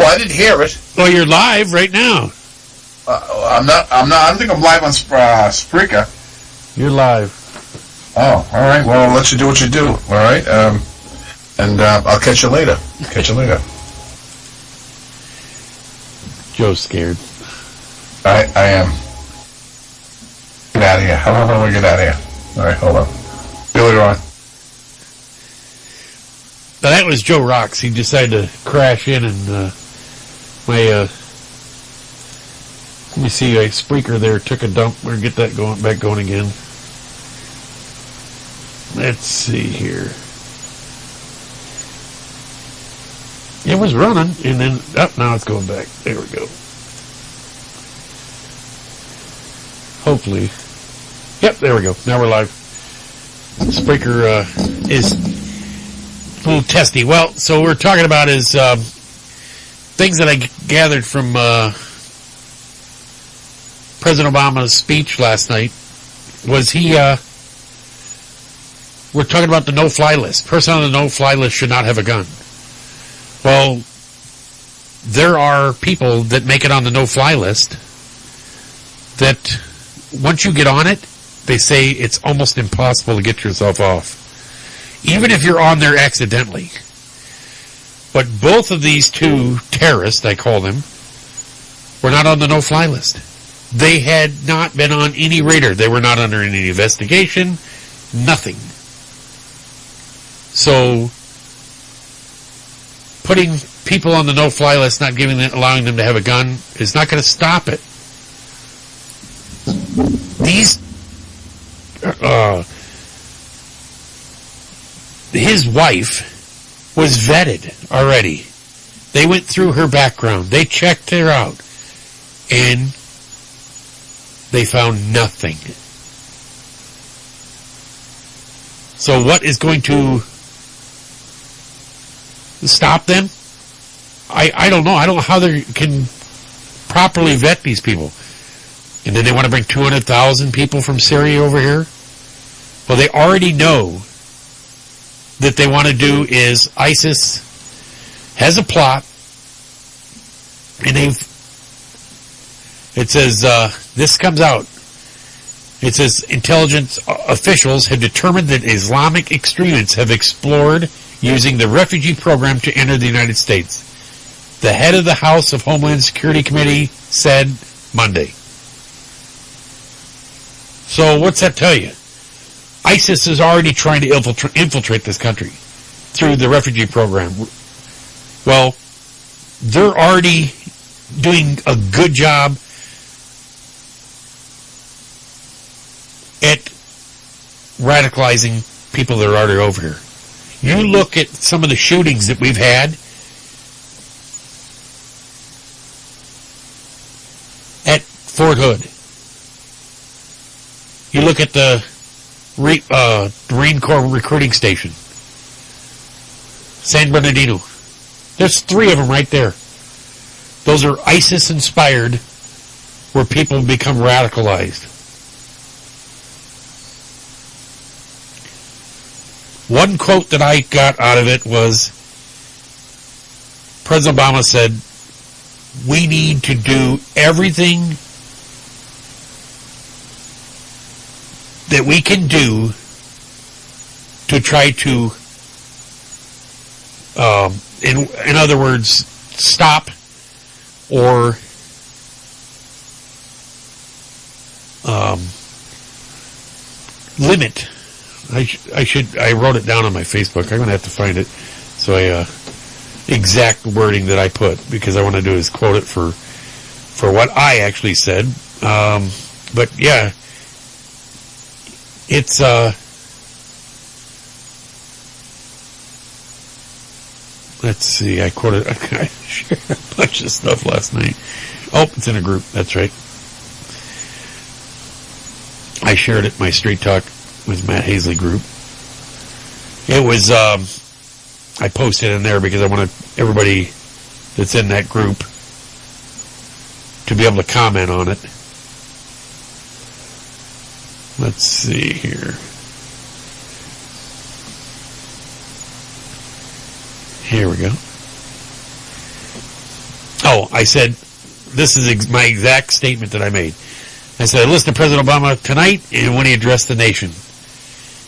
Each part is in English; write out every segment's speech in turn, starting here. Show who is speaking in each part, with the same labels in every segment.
Speaker 1: I didn't hear it.
Speaker 2: Well, you're live right now.
Speaker 1: I'm not. I don't think I'm live on Spreaker.
Speaker 2: You're live.
Speaker 1: Oh, all right. Well, I'll let you do what you do. All right. And I'll catch you later.
Speaker 2: Joe's scared.
Speaker 1: I am. Get out of here. How do we get out of here? All right, hold on. See you later on.
Speaker 2: Now, that was Joe Rocks. He decided to crash in, and my let me see, a Spreaker there took a dump. We'll get that back going again. Let's see here. It was running, and then now it's going back. There we go. Hopefully. Yep, there we go. Now we're live. Spreaker is a little testy. Well, so we're talking about is things that I gathered from President Obama's speech last night. Was he we're talking about the no-fly list. Person on the no-fly list should not have a gun. Well, there are people that make it on the no-fly list that once you get on it, they say it's almost impossible to get yourself off. Even if you're on there accidentally. But both of these two terrorists, I call them, were not on the no-fly list. They had not been on any radar. They were not under any investigation. Nothing. So, putting people on the no-fly list, not allowing them to have a gun, is not going to stop it. His wife was vetted already. They went through her background. They checked her out. And they found nothing. So what is going to stop them? I don't know. I don't know how they can properly vet these people. And then they want to bring 200,000 people from Syria over here? Well, they already know that they want to do is ISIS has a plot, and it says, this comes out. It says, intelligence officials have determined that Islamic extremists have explored using the refugee program to enter the United States. The head of the House of Homeland Security Committee said Monday. So what's that tell you? ISIS is already trying to infiltrate this country through the refugee program. Well, they're already doing a good job at radicalizing people that are already over here. You look at some of the shootings that we've had at Fort Hood. You look at the Marine Corps recruiting station, San Bernardino. There's 3 of them right there. Those are ISIS-inspired, where people become radicalized. One quote that I got out of it was, President Obama said, we need to do everything that we can do to try to, in other words, stop or limit. I wrote it down on my Facebook. I'm going to have to find it. So exact wording that I put, because I want to do is quote it for what I actually said. But yeah, it's let's see, I shared a bunch of stuff last night. Oh, it's in a group, that's right. I shared it in my Street Talk with Matt Hasley group. It was I posted in there because I wanted everybody that's in that group to be able to comment on it. Let's see here. Here we go. I said, this is my exact statement that I made. I said, I listened to President Obama tonight and when he addressed the nation.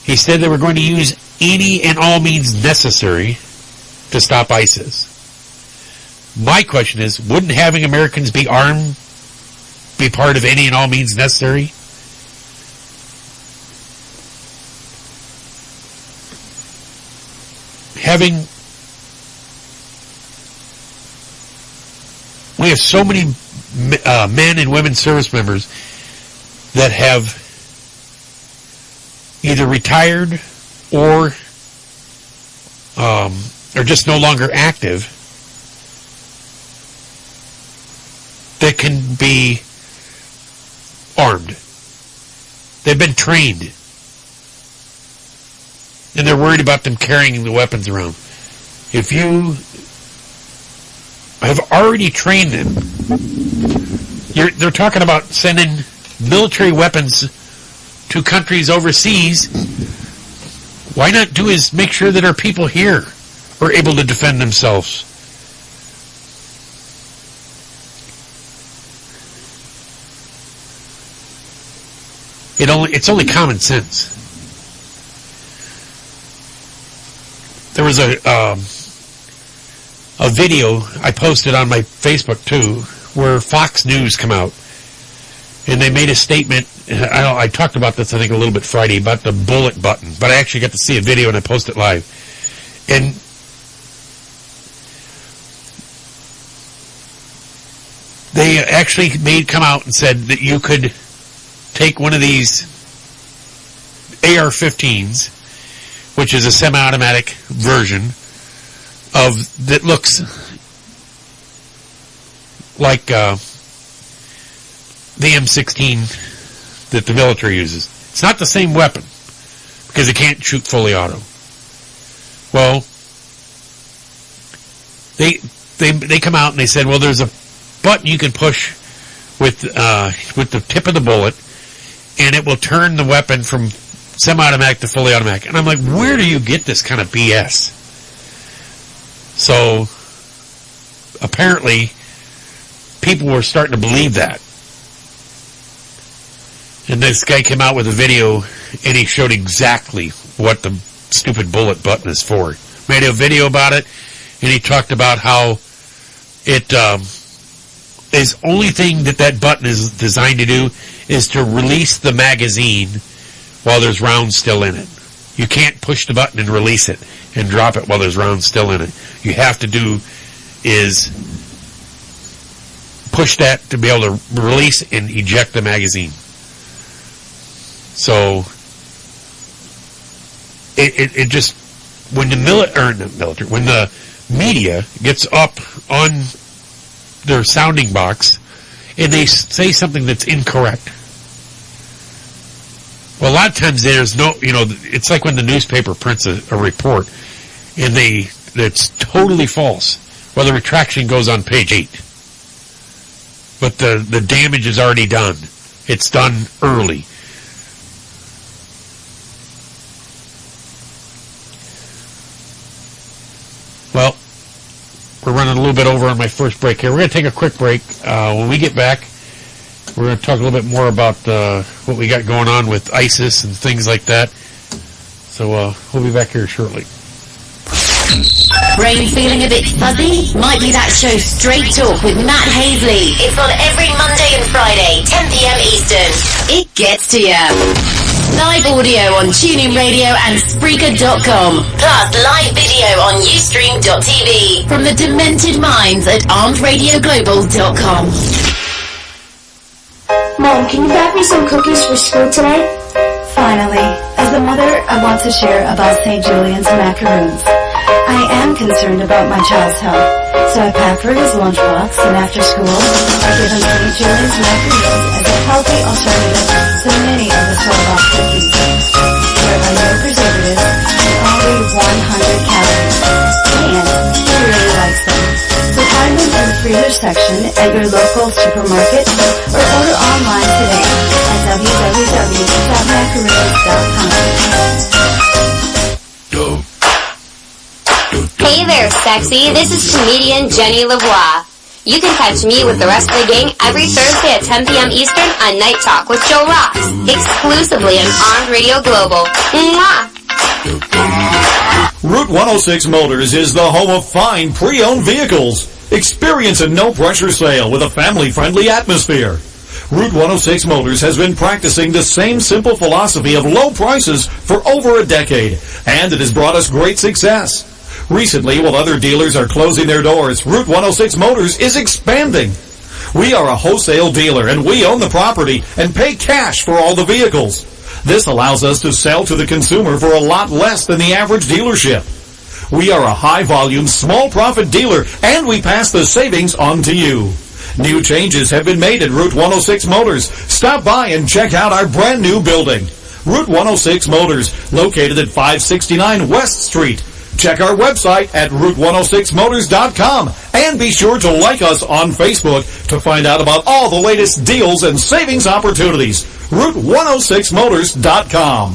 Speaker 2: He said they were going to use any and all means necessary to stop ISIS. My question is, wouldn't having Americans be armed be part of any and all means necessary? We have so many men and women service members that have either retired or are just no longer active that can be armed. They've been trained. And they're worried about them carrying the weapons around. If you have already trained them, they're talking about sending military weapons to countries overseas. Why not do is make sure that our people here are able to defend themselves? It's only common sense. There was a video I posted on my Facebook too, where Fox News come out, and they made a statement. I talked about this, I think, a little bit Friday, about the bullet button, but I actually got to see a video and I posted it live. And they actually come out and said that you could take one of these AR-15s, which is a semi-automatic version that looks like the M16 that the military uses. It's not the same weapon because it can't shoot fully auto. Well, they come out and they said, well, there's a button you can push with the tip of the bullet, and it will turn the weapon from semi-automatic to fully automatic. And I'm like, where do you get this kind of BS? So apparently people were starting to believe that. And this guy came out with a video and he showed exactly what the stupid bullet button is for. Made a video about it, and he talked about how it is only thing that button is designed to do is to release the magazine while there's rounds still in it. You can't push the button and release it and drop it while there's rounds still in it. You have to do is push that to be able to release and eject the magazine. So it just, when the when the media gets up on their sounding box and they say something that's incorrect. Well, a lot of times there's no, it's like when the newspaper prints a report and it's totally false. Well, the retraction goes on page 8. But the damage is already done. It's done early. Well, we're running a little bit over on my first break here. We're going to take a quick break. When we get back, we're going to talk a little bit more about what we got going on with ISIS and things like that. So we'll be back here shortly.
Speaker 3: Brain feeling a bit fuzzy? Might be that show Straight Talk with Matt Hasley. It's on every Monday and Friday, 10 p.m. Eastern. It gets to you. Live audio on TuneIn Radio and Spreaker.com. Plus live video on Ustream.tv. From the demented minds at ArmedRadioGlobal.com.
Speaker 4: Mom, can you bake me some cookies for school today? Finally. As a mother, I want to share about St. Julian's macaroons. I am concerned about my child's health, so I pack for his lunchbox, and after school, I give him St. Julian's macaroons as a healthy alternative to many of the store-bought cookies. There are no preservatives and only 100 calories, and he really likes them. So find them in the freezer section at your local supermarket or order online today at www.macaroons.com.
Speaker 5: Hey there, sexy. This is comedian Jenny Lavoie.
Speaker 3: You can catch me with the rest of the gang every Thursday at 10 p.m. Eastern on Night Talk with Joe Rocks, exclusively on Armed Radio Global. Mwah!
Speaker 5: Route 106 Motors is the home of fine pre-owned vehicles. Experience a no-pressure sale with a family-friendly atmosphere. Route 106 Motors has been practicing the same simple philosophy of low prices for over a decade, and it has brought us great success. Recently, while other dealers are closing their doors, Route 106 Motors is expanding. We are a wholesale dealer, and we own the property and pay cash for all the vehicles. This allows us to sell to the consumer for a lot less than the average dealership. We are a high-volume, small-profit dealer, and we pass the savings on to you. New changes have been made at Route 106 Motors. Stop by and check out our brand-new building. Route 106 Motors, located at 569 West Street. Check our website at Route106Motors.com and be sure to like us on Facebook to find out about all the latest deals and savings opportunities. Route106Motors.com.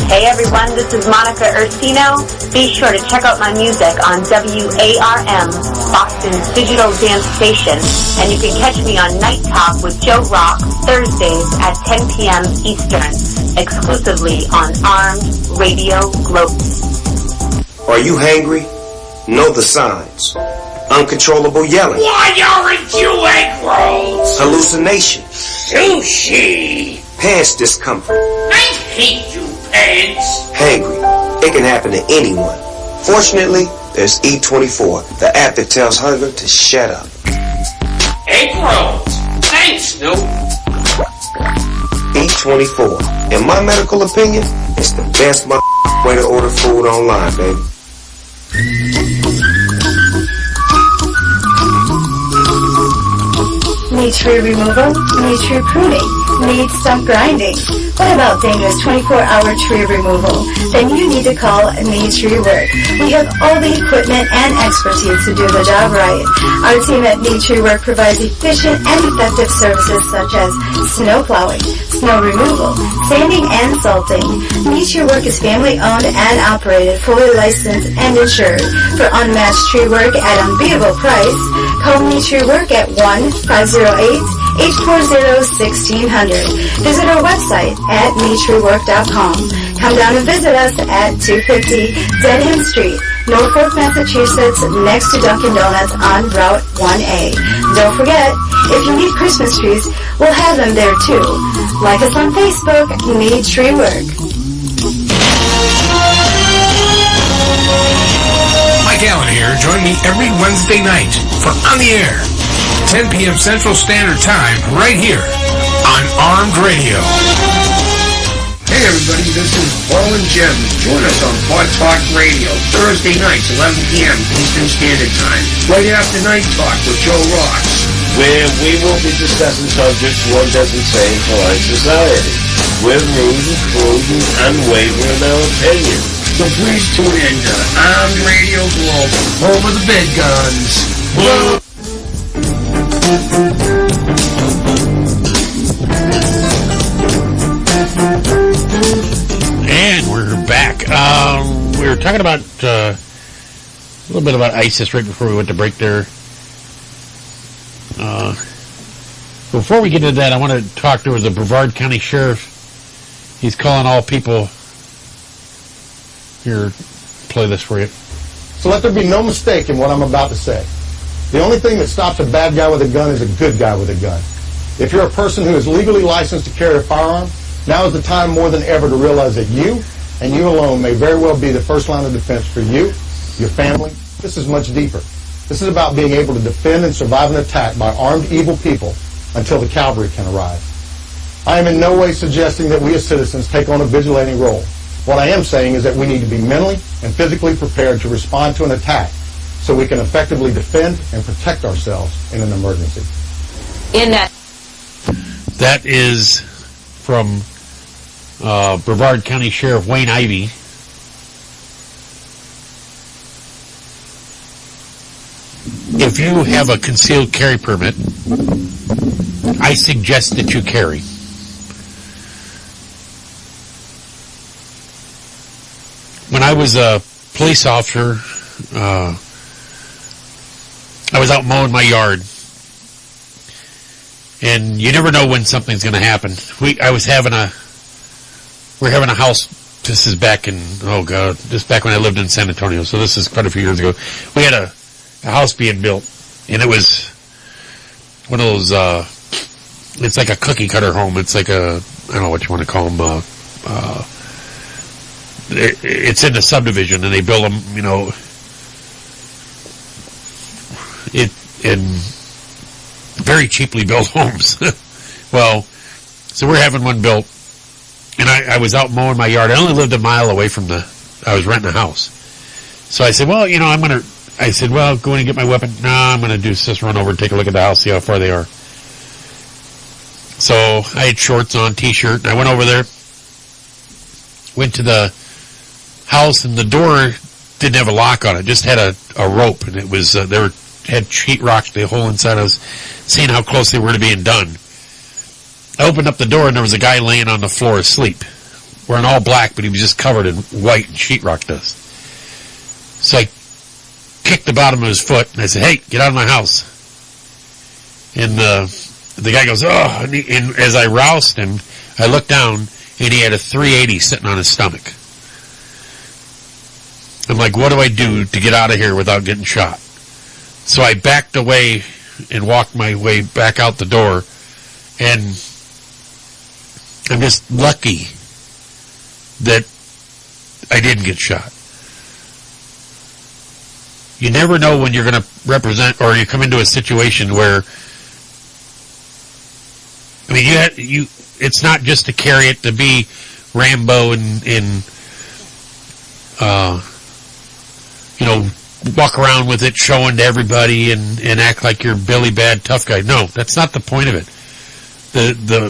Speaker 6: Hey everyone, this is Monica Ursino. Be sure to check out my music on WARM, Boston's digital dance station. And you can catch me on Night Talk with Joe Rock, Thursdays at 10 p.m. Eastern, exclusively on Armed Radio Global.
Speaker 7: Are you hangry? Know the signs. Uncontrollable yelling.
Speaker 8: Why aren't you egg rolls?
Speaker 7: Hallucination.
Speaker 8: Sushi.
Speaker 7: Pants discomfort.
Speaker 8: I hate you, pants.
Speaker 7: Hangry. It can happen to anyone. Fortunately, there's E24, the app that tells hunger to shut up.
Speaker 8: Egg rolls. Thanks, Snoop.
Speaker 7: E24. In my medical opinion, it's the best way to order food online, baby.
Speaker 4: Need tree removal? Need tree pruning? Need stump grinding? What about dangerous 24-hour tree removal? Then you need to call Need Tree Work. We have all the equipment and expertise to do the job right. Our team at Need Tree Work provides efficient and effective services such as snow plowing, snow removal, sanding, and salting. Need Tree Work is family-owned and operated, fully licensed and insured. For unmatched tree work at unbeatable price, call Need Tree Work at 1-508-840-1600. Visit our website at NeedTreeWork.com. Come down and visit us at 250 Dedham Street, Norfolk, Massachusetts, next to Dunkin' Donuts on Route 1A. Don't forget, if you need Christmas trees, we'll have them there too. Like us on Facebook, Need Tree Work.
Speaker 9: Mike Allen here. Join me every Wednesday night for On the Air, 10 p.m. Central Standard Time, right here on Armed Radio.
Speaker 10: Hey everybody, this is Paul and Jim. Join us on Talk Radio, Thursday nights, 11 p.m. Eastern Standard Time, right after Night Talk with Joe Rocks,
Speaker 11: where we will be discussing subjects one doesn't say in polite society. We're rude and crude and unwavering in our opinion.
Speaker 10: So please tune in to Armed Radio Global, home of the big guns. Whoa.
Speaker 2: And we're back. We were talking about a little bit about ISIS right before we went to break there. Before we get into that, I want to talk to the Brevard County Sheriff. He's calling all people. Here, play this for you.
Speaker 12: So let there be no mistake in what I'm about to say. The only thing that stops a bad guy with a gun is a good guy with a gun. If you're a person who is legally licensed to carry a firearm, now is the time more than ever to realize that you, and you alone, may very well be the first line of defense for you, your family. This is much deeper. This is about being able to defend and survive an attack by armed evil people until the cavalry can arrive. I am in no way suggesting that we as citizens take on a vigilante role. What I am saying is that we need to be mentally and physically prepared to respond to an attack so we can effectively defend and protect ourselves in an emergency.
Speaker 2: That is from Brevard County Sheriff Wayne Ivey. If you have a concealed carry permit, I suggest that you carry. When I was a police officer, I was out mowing my yard, and you never know when something's going to happen. We're having a house. This is back in, just back when I lived in San Antonio. So this is quite a few years ago. We had a house being built, and it was one of those, it's like a cookie cutter home. It's like I don't know what you want to call them, it's in the subdivision, and they build them, in very cheaply built homes. Well, so we're having one built, and I was out mowing my yard. I only lived a mile away from I was renting a house. So I said, well, go in and get my weapon. No, I'm going to just run over and take a look at the house, see how far they are. So I had shorts on, t-shirt, and I went over there, went to the house, and the door didn't have a lock on it, just had a rope, and it was, had sheetrock the whole inside. I was seeing how close they were to being done. I opened up the door, and there was a guy laying on the floor asleep, wearing all black, but he was just covered in white and sheetrock dust. So I kicked the bottom of his foot, and I said, hey, get out of my house. And the guy goes, oh, and as I roused him, I looked down, and he had a .380 sitting on his stomach. I'm like, what do I do to get out of here without getting shot? So I backed away and walked my way back out the door, and I'm just lucky that I didn't get shot. You never know when you're going to represent, or you come into a situation where, it's not just to carry it to be Rambo and walk around with it showing to everybody and act like you're Billy Bad tough guy. No, that's not the point of it.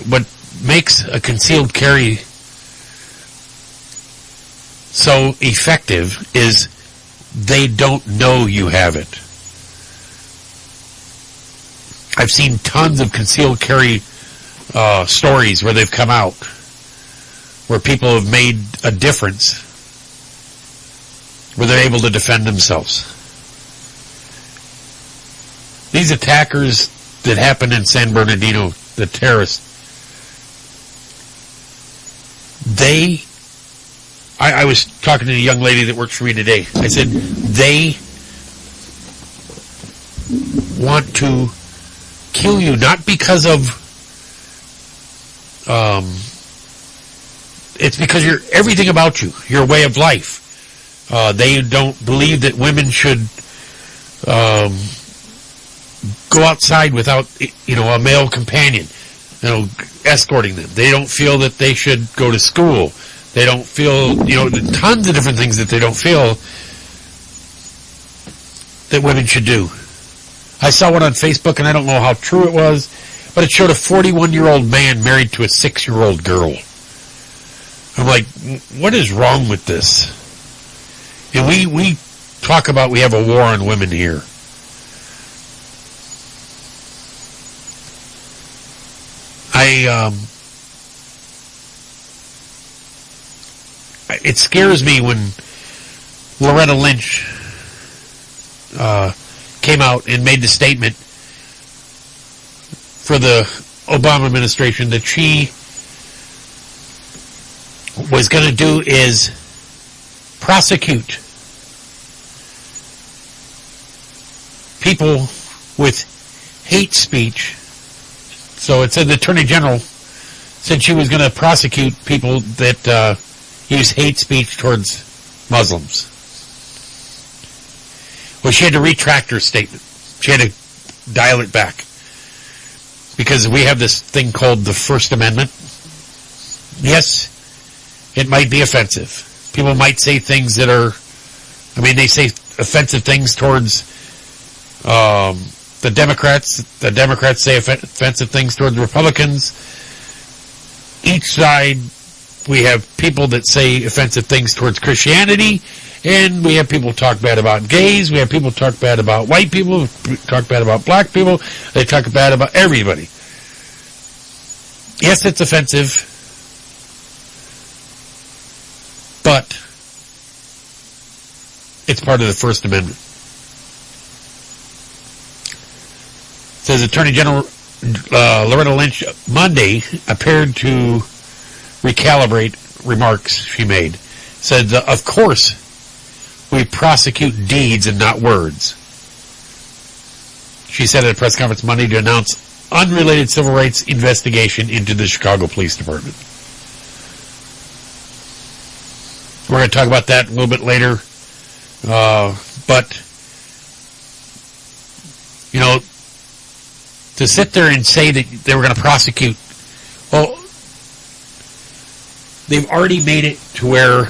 Speaker 2: What makes a concealed carry so effective is they don't know you have it. I've seen tons of concealed carry stories where they've come out, where people have made a difference, where they're able to defend themselves. These attackers that happened in San Bernardino, the terrorists, I was talking to a young lady that works for me today. I said, they want to kill you, not because of, it's because you're everything about you, your way of life. They don't believe that women should go outside without, a male companion, escorting them. They don't feel that they should go to school. They don't feel, tons of different things that they don't feel that women should do. I saw one on Facebook, and I don't know how true it was, but it showed a 41-year-old man married to a 6-year-old girl. I'm like, what is wrong with this? And we talk about we have a war on women here. It scares me when Loretta Lynch came out and made the statement for the Obama administration that she was going to do is prosecute people with hate speech. So it said the Attorney General said she was going to prosecute people that use hate speech towards Muslims. Well, she had to retract her statement. She had to dial it back. Because we have this thing called the First Amendment. Yes, it might be offensive. People might say things that are, they say offensive things towards the Democrats. The Democrats say offensive things towards Republicans. Each side, we have people that say offensive things towards Christianity, and we have people talk bad about gays. We have people talk bad about white people, talk bad about black people. They talk bad about everybody. Yes, it's offensive, but it's part of the First Amendment. Says Attorney General Loretta Lynch Monday appeared to recalibrate remarks she made. Said, of course, we prosecute deeds and not words. She said at a press conference Monday to announce unrelated civil rights investigation into the Chicago Police Department. We're going to talk about that a little bit later. But, you know, to sit there and say that they were going to prosecute, well, they've already made it to where,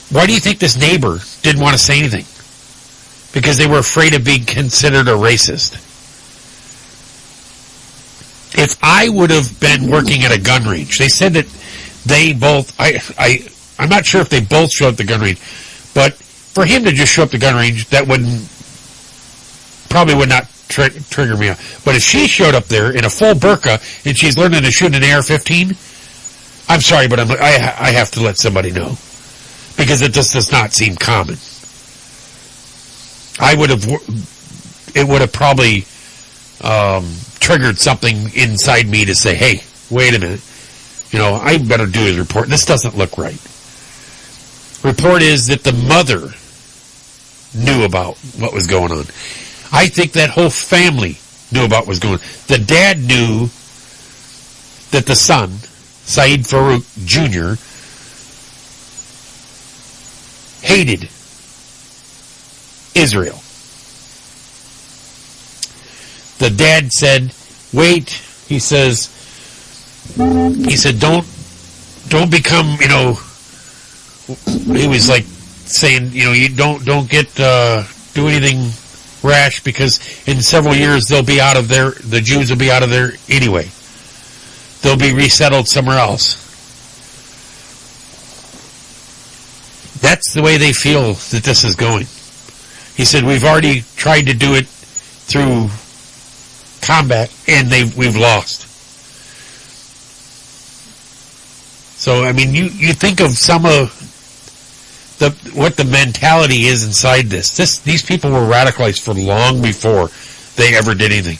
Speaker 2: why do you think this neighbor didn't want to say anything? Because they were afraid of being considered a racist. If I would have been working at a gun range, they said that they both, I'm not sure if they both showed up at the gun range, but for him to just show up at the gun range, that probably would not trigger me off. But if she showed up there in a full burqa and she's learning to shoot an AR-15, I'm sorry, but I have to let somebody know. Because it just does not seem common. It would have probably triggered something inside me to say, hey, wait a minute. You know, I better do his report. This doesn't look right. Report is that the mother knew about what was going on. I think that whole family knew about what was going on. The dad knew that the son, Saeed Farouk Jr., hated Israel. The dad said, wait, he said, don't become, you know, he was like saying, you know, you don't get, do anything rash because in several years they'll be out of there, the Jews will be out of there anyway. They'll be resettled somewhere else. That's the way they feel that this is going. He said, we've already tried to do it through combat and we've lost. So, I mean, you think of some of what the mentality is inside this. These people were radicalized for long before they ever did anything.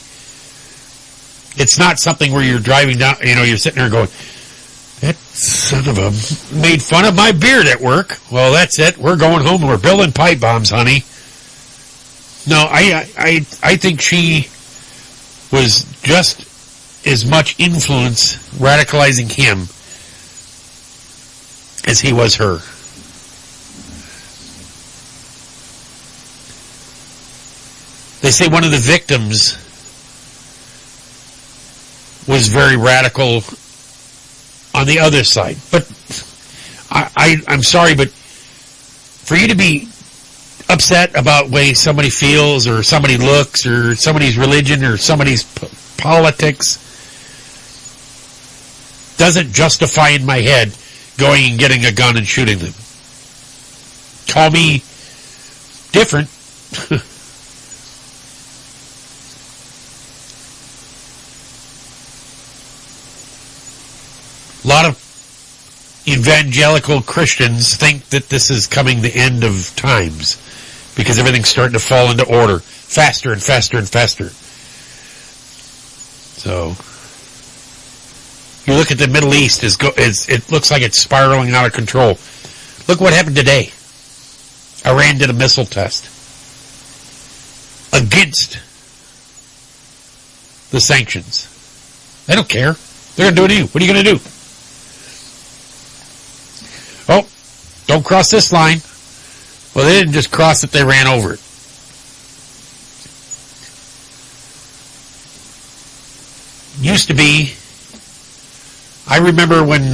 Speaker 2: It's not something where you're driving down, you know, you're sitting there going, that son of a made fun of my beard at work. Well, that's it. We're going home and we're building pipe bombs, honey. No, I think she was just as much influence radicalizing him as he was her. They say one of the victims was very radical on the other side. But I'm sorry, but for you to be upset about the way somebody feels or somebody looks or somebody's religion or somebody's politics doesn't justify in my head going and getting a gun and shooting them. Call me different. A lot of evangelical Christians think that this is coming the end of times because everything's starting to fall into order faster and faster and faster. So, you look at the Middle East, it looks like it's spiraling out of control. Look what happened today. Iran did a missile test against the sanctions. They don't care. They're going to do it to you. What are you going to do? Oh, don't cross this line. Well, they didn't just cross it, they ran over it. Used to be, I remember when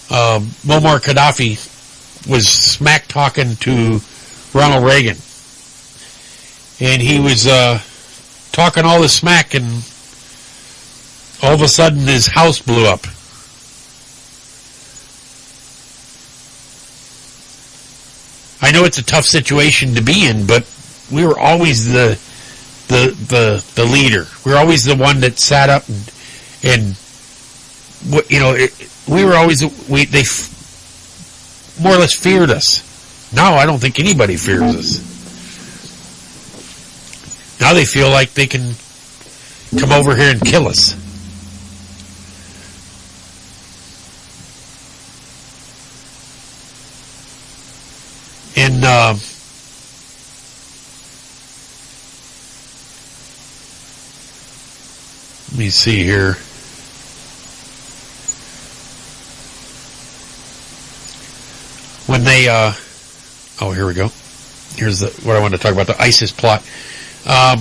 Speaker 2: Muammar Gaddafi was smack talking to Ronald Reagan. And he was talking all this smack, and all of a sudden his house blew up. I know it's a tough situation to be in, but we were always the leader. We were always the one that sat up and you know, we were always, they more or less feared us. Now I don't think anybody fears us. Now they feel like they can come over here and kill us. In let me see here. When they, oh, here we go. Here's what I want to talk about, the ISIS plot. It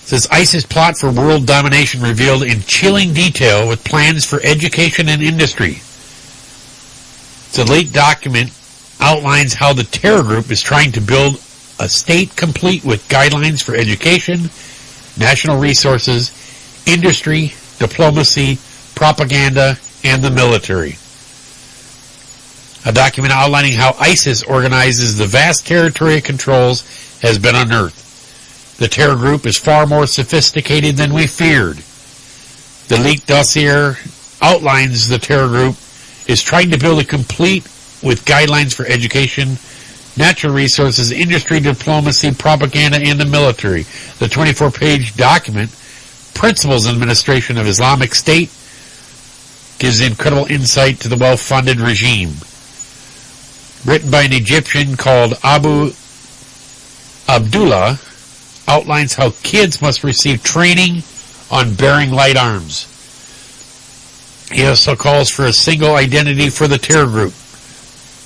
Speaker 2: says ISIS plot for world domination revealed in chilling detail with plans for education and industry. The leaked document outlines how the terror group is trying to build a state complete with guidelines for education, national resources, industry, diplomacy, propaganda, and the military. A document outlining how ISIS organizes the vast territory it controls has been unearthed. The terror group is far more sophisticated than we feared. The leaked dossier outlines the terror group is trying to build a complete with guidelines for education, natural resources, industry, diplomacy, propaganda, and the military. The 24-page document, Principles and Administration of Islamic State, gives incredible insight to the well-funded regime. Written by an Egyptian called Abu Abdullah, outlines how kids must receive training on bearing light arms. He also calls for a single identity for the terror group,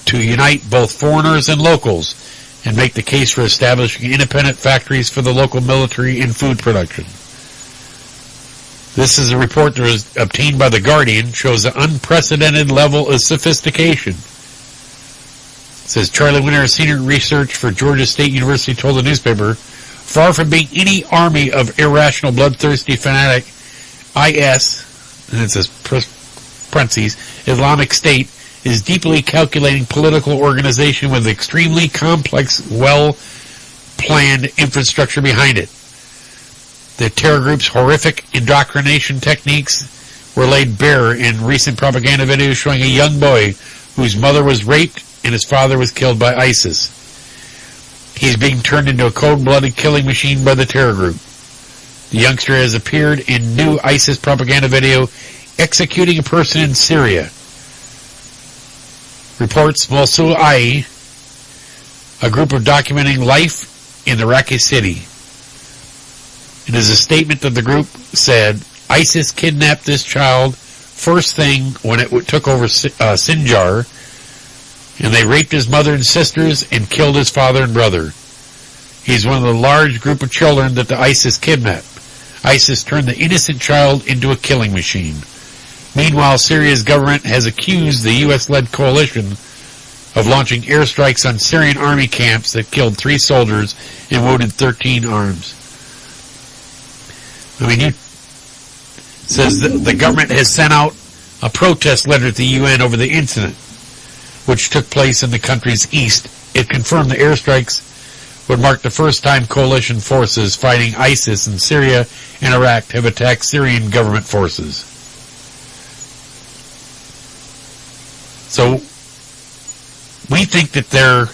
Speaker 2: to unite both foreigners and locals, and make the case for establishing independent factories for the local military and food production. This is a report that was obtained by The Guardian, shows an unprecedented level of sophistication. It says Charlie Winter, a senior research for Georgia State University, told the newspaper, far from being any army of irrational, bloodthirsty fanatic, IS, and it says parentheses, Islamic State, is deeply calculating political organization with extremely complex, well-planned infrastructure behind it. The terror group's horrific indoctrination techniques were laid bare in recent propaganda videos showing a young boy whose mother was raped and his father was killed by ISIS. He's being turned into a cold-blooded killing machine by the terror group. The youngster has appeared in new ISIS propaganda video executing a person in Syria. Reports Mosul Ai, a group of documenting life in Iraqi city. It is a statement that the group said, ISIS kidnapped this child first thing when it took over Sinjar, and they raped his mother and sisters and killed his father and brother. He's one of the large group of children that the ISIS kidnapped. ISIS turned the innocent child into a killing machine. Meanwhile, Syria's government has accused the U.S.-led coalition of launching airstrikes on Syrian army camps that killed 3 soldiers and wounded 13 arms. I mean, it says the government has sent out a protest letter to the UN over the incident, which took place in the country's east. It confirmed the airstrikes would mark the first time coalition forces fighting ISIS in Syria and Iraq have attacked Syrian government forces. So, we think that they're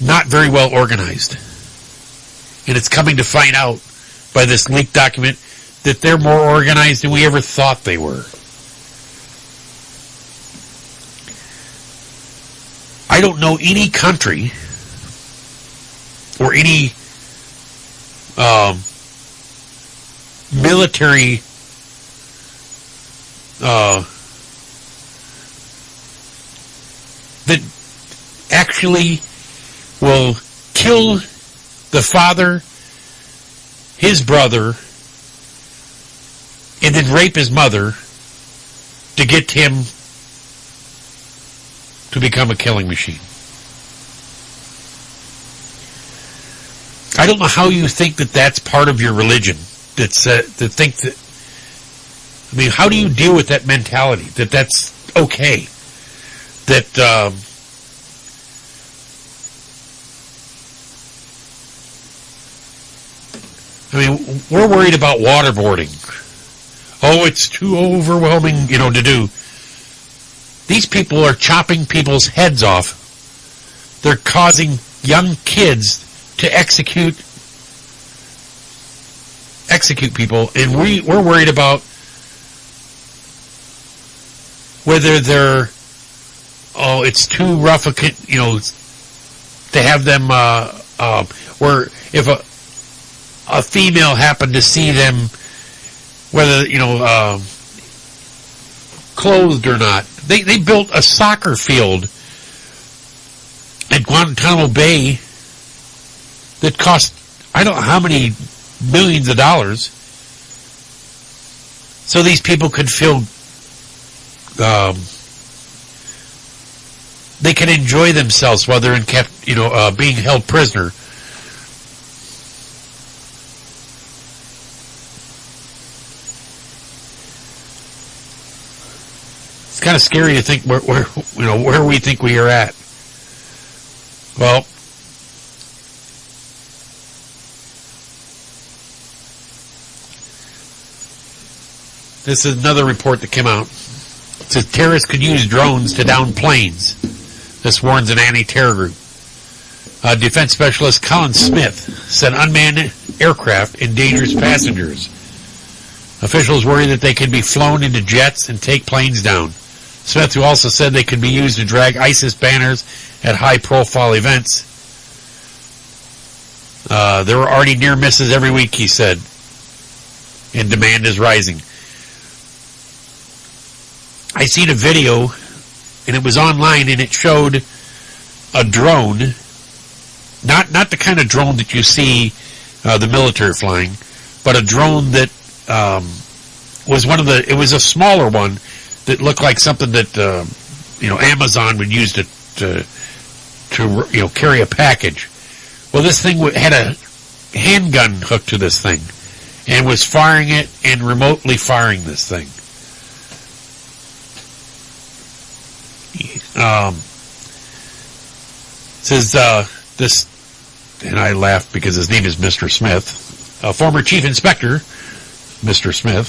Speaker 2: not very well organized. And it's coming to find out by this leaked document that they're more organized than we ever thought they were. I don't know any country or any military that actually will kill the father, his brother, and then rape his mother to get him to become a killing machine. I don't know how you think that that's part of your religion. That think that. I mean, how do you deal with that mentality? That that's okay. That I mean, we're worried about waterboarding. Oh, it's too overwhelming, to do. These people are chopping people's heads off they're causing young kids to execute people, and we're worried about whether they're, it's too rough, to have them, where if a female happened to see them, whether, clothed or not. They built a soccer field at Guantanamo Bay that cost, I don't know how many millions of dollars, so these people could feel, they can enjoy themselves while they're being held prisoner. It's kind of scary to think where we think we are at. Well, this is another report that came out. It says terrorists could use drones to down planes. This warns an anti-terror group. Defense specialist Colin Smith said unmanned aircraft endangers passengers. Officials worry that they can be flown into jets and take planes down. Smith, who also said they could be used to drag ISIS banners at high-profile events. There were already near misses every week, he said, and demand is rising. I seen a video, and it was online, and it showed a drone, not the kind of drone that you see the military flying, but a drone that was it was a smaller one that looked like something that Amazon would use to carry a package. Well, this thing had a handgun hooked to this thing and was firing it and remotely firing this thing. Says this, and I laughed because his name is Mr. Smith, a former chief inspector, Mr. Smith,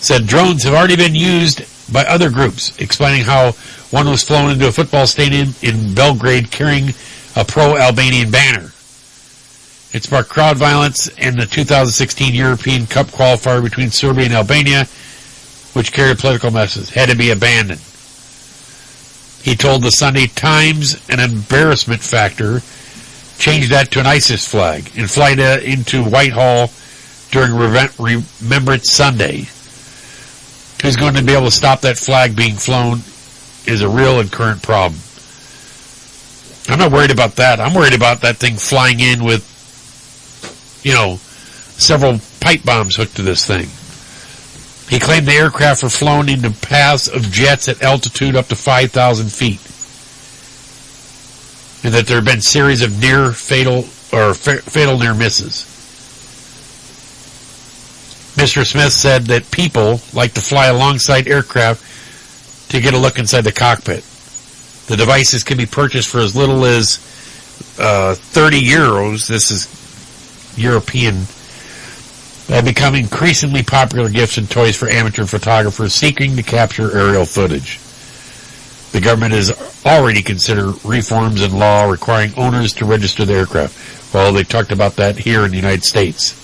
Speaker 2: said drones have already been used by other groups, explaining how one was flown into a football stadium in Belgrade carrying a pro-Albanian banner. It sparked crowd violence in the 2016 European Cup qualifier between Serbia and Albania, which carried a political message, had to be abandoned. He told the Sunday Times an embarrassment factor, changed that to an ISIS flag, and fly into Whitehall during Remembrance Sunday. Who's going to be able to stop that flag being flown is a real and current problem. I'm not worried about that. I'm worried about that thing flying in with, several pipe bombs hooked to this thing. He claimed the aircraft were flown into paths of jets at altitude up to 5,000 feet. And that there have been series of fatal near misses. Mr. Smith said that people like to fly alongside aircraft to get a look inside the cockpit. The devices can be purchased for as little as 30 euros. This is European. Have become increasingly popular gifts and toys for amateur photographers seeking to capture aerial footage. The government has already considered reforms in law requiring owners to register the aircraft. Well, they talked about that here in the United States,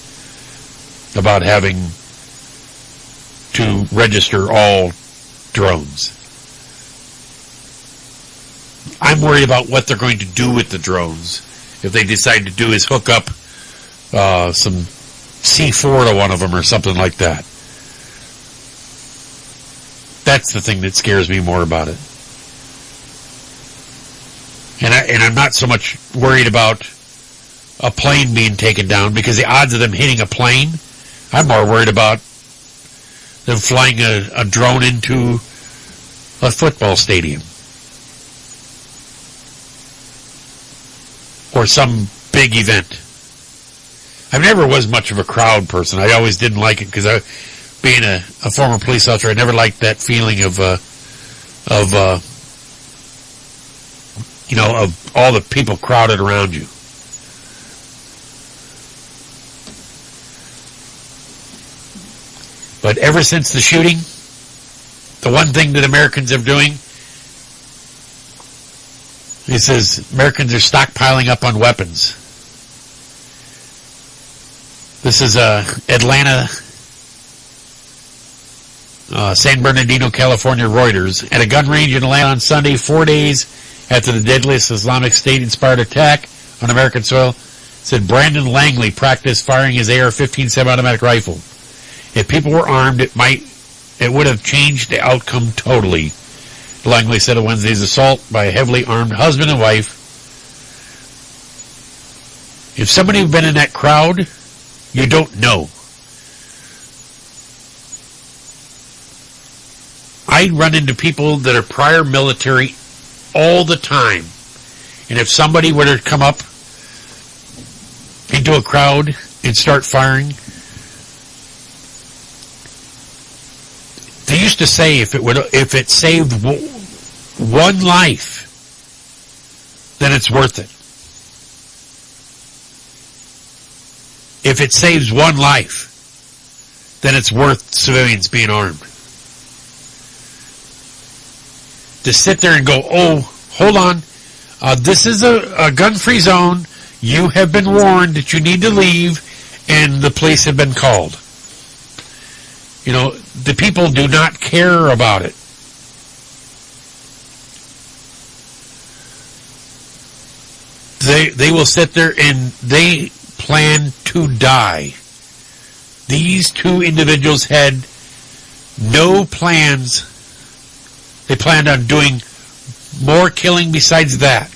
Speaker 2: about having to register all drones. I'm worried about what they're going to do with the drones. If they decide to do is hook up some C4 to one of them or something like that. That's the thing that scares me more about it. And I'm not so much worried about a plane being taken down, because the odds of them hitting a plane, I'm more worried about them flying a drone into a football stadium or some big event. I never was much of a crowd person. I always didn't like it because being a former police officer, I never liked that feeling of all the people crowded around you. But ever since the shooting, the one thing that Americans are doing He says Americans are stockpiling up on weapons. This is Atlanta, San Bernardino, California, Reuters. At a gun range in Atlanta on Sunday, 4 days after the deadliest Islamic State-inspired attack on American soil, said Brandon Langley practiced firing his AR-15 semi-automatic rifle. If people were armed, it would have changed the outcome totally. Langley said of Wednesday's assault by a heavily armed husband and wife. If somebody had been in that crowd, you don't know. I run into people that are prior military all the time. And if somebody were to come up into a crowd and start firing, they used to say if it saved one life, then it's worth it. If it saves one life, then it's worth civilians being armed. To sit there and go, oh, hold on, this is a gun-free zone, you have been warned that you need to leave, and the police have been called. You know, the people do not care about it. They will sit there and they plan to die. These two individuals had no plans. They planned on doing more killing besides that.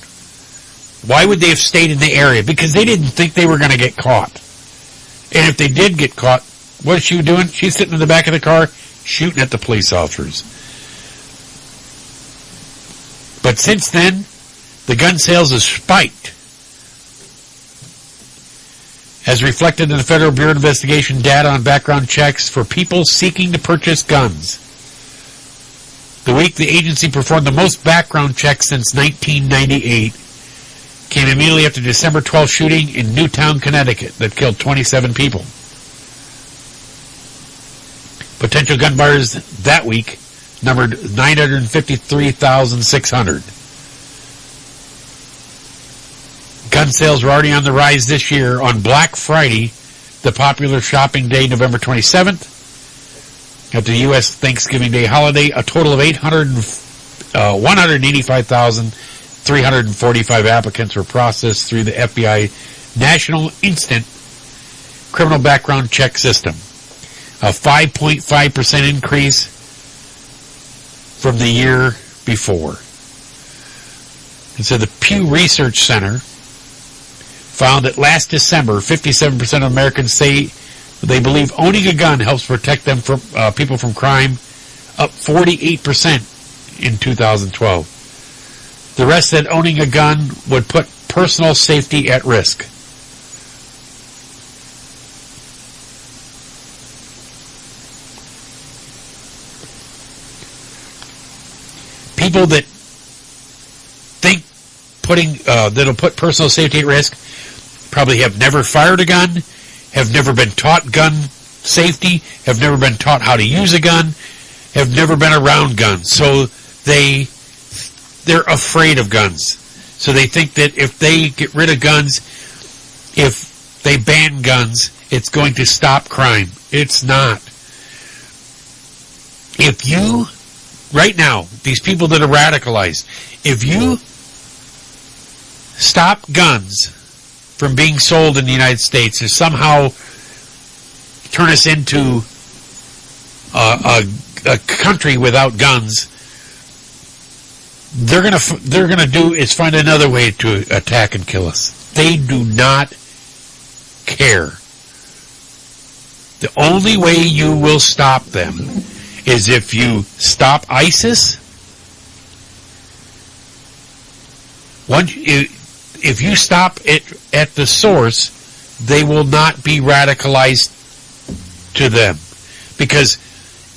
Speaker 2: Why would they have stayed in the area? Because they didn't think they were going to get caught. And if they did get caught, what is she doing? She's sitting in the back of the car shooting at the police officers. But since then, the gun sales have spiked. As reflected in the Federal Bureau of Investigation data on background checks for people seeking to purchase guns. The week the agency performed the most background checks since 1998 came immediately after the December 12th shooting in Newtown, Connecticut that killed 27 people. Potential gun buyers that week numbered 953,600. Gun sales were already on the rise this year. On Black Friday, the popular shopping day, November 27th, at the U.S. Thanksgiving Day holiday, a total of 185,345 applicants were processed through the FBI National Instant Criminal Background Check System, a 5.5% increase from the year before. And so the Pew Research Center found that last December, 57% of Americans say they believe owning a gun helps protect them from people from crime, up 48% in 2012. The rest said owning a gun would put personal safety at risk. People that think that'll put personal safety at risk probably have never fired a gun, have never been taught gun safety, have never been taught how to use a gun, have never been around guns. So they're afraid of guns. So they think that if they get rid of guns, if they ban guns, it's going to stop crime. It's not. If you, right now, these people that are radicalized, if you stop guns from being sold in the United States or somehow turn us into a country without guns, they're gonna do is find another way to attack and kill us. They do not care. The only way you will stop them is if you stop ISIS. If you stop it at the source, they will not be radicalized to them. Because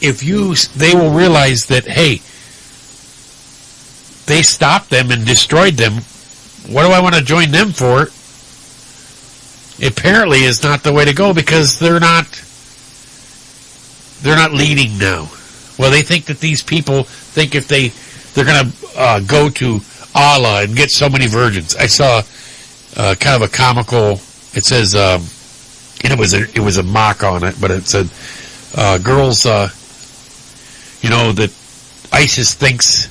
Speaker 2: they will realize that, hey, they stopped them and destroyed them. What do I want to join them for? Apparently is not the way to go, because they're not leading now. Well, they think that these people think if they're going to go to Allah and get so many virgins. I saw kind of a comical. It says, and it was a mock on it, but it said, girls, that ISIS thinks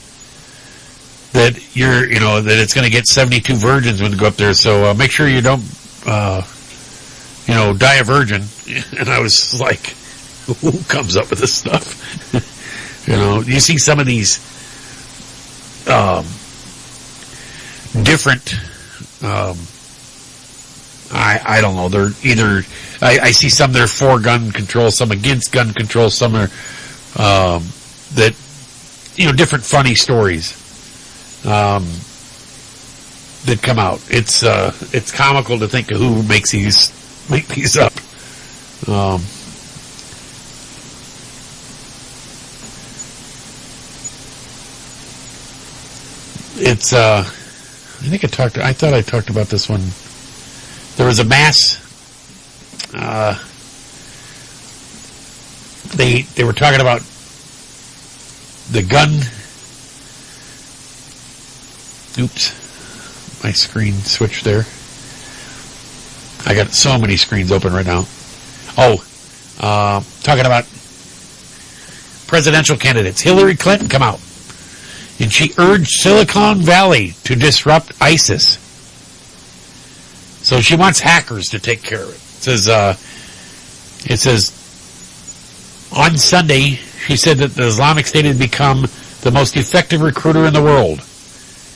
Speaker 2: that that it's going to get 72 virgins when you go up there. So make sure you don't, die a virgin. And I was like, who comes up with this stuff? You see some of these different. I don't know. They're either. I see some that are for gun control, some against gun control, some are that different funny stories that come out. It's comical to think of who make these up. It's I thought I talked about this one. There was a mass. They were talking about the gun. Oops, my screen switched there. I got so many screens open right now. Talking about presidential candidates. Hillary Clinton come out, and she urged Silicon Valley to disrupt ISIS. So she wants hackers to take care of it. It says, on Sunday, she said that the Islamic State had become the most effective recruiter in the world.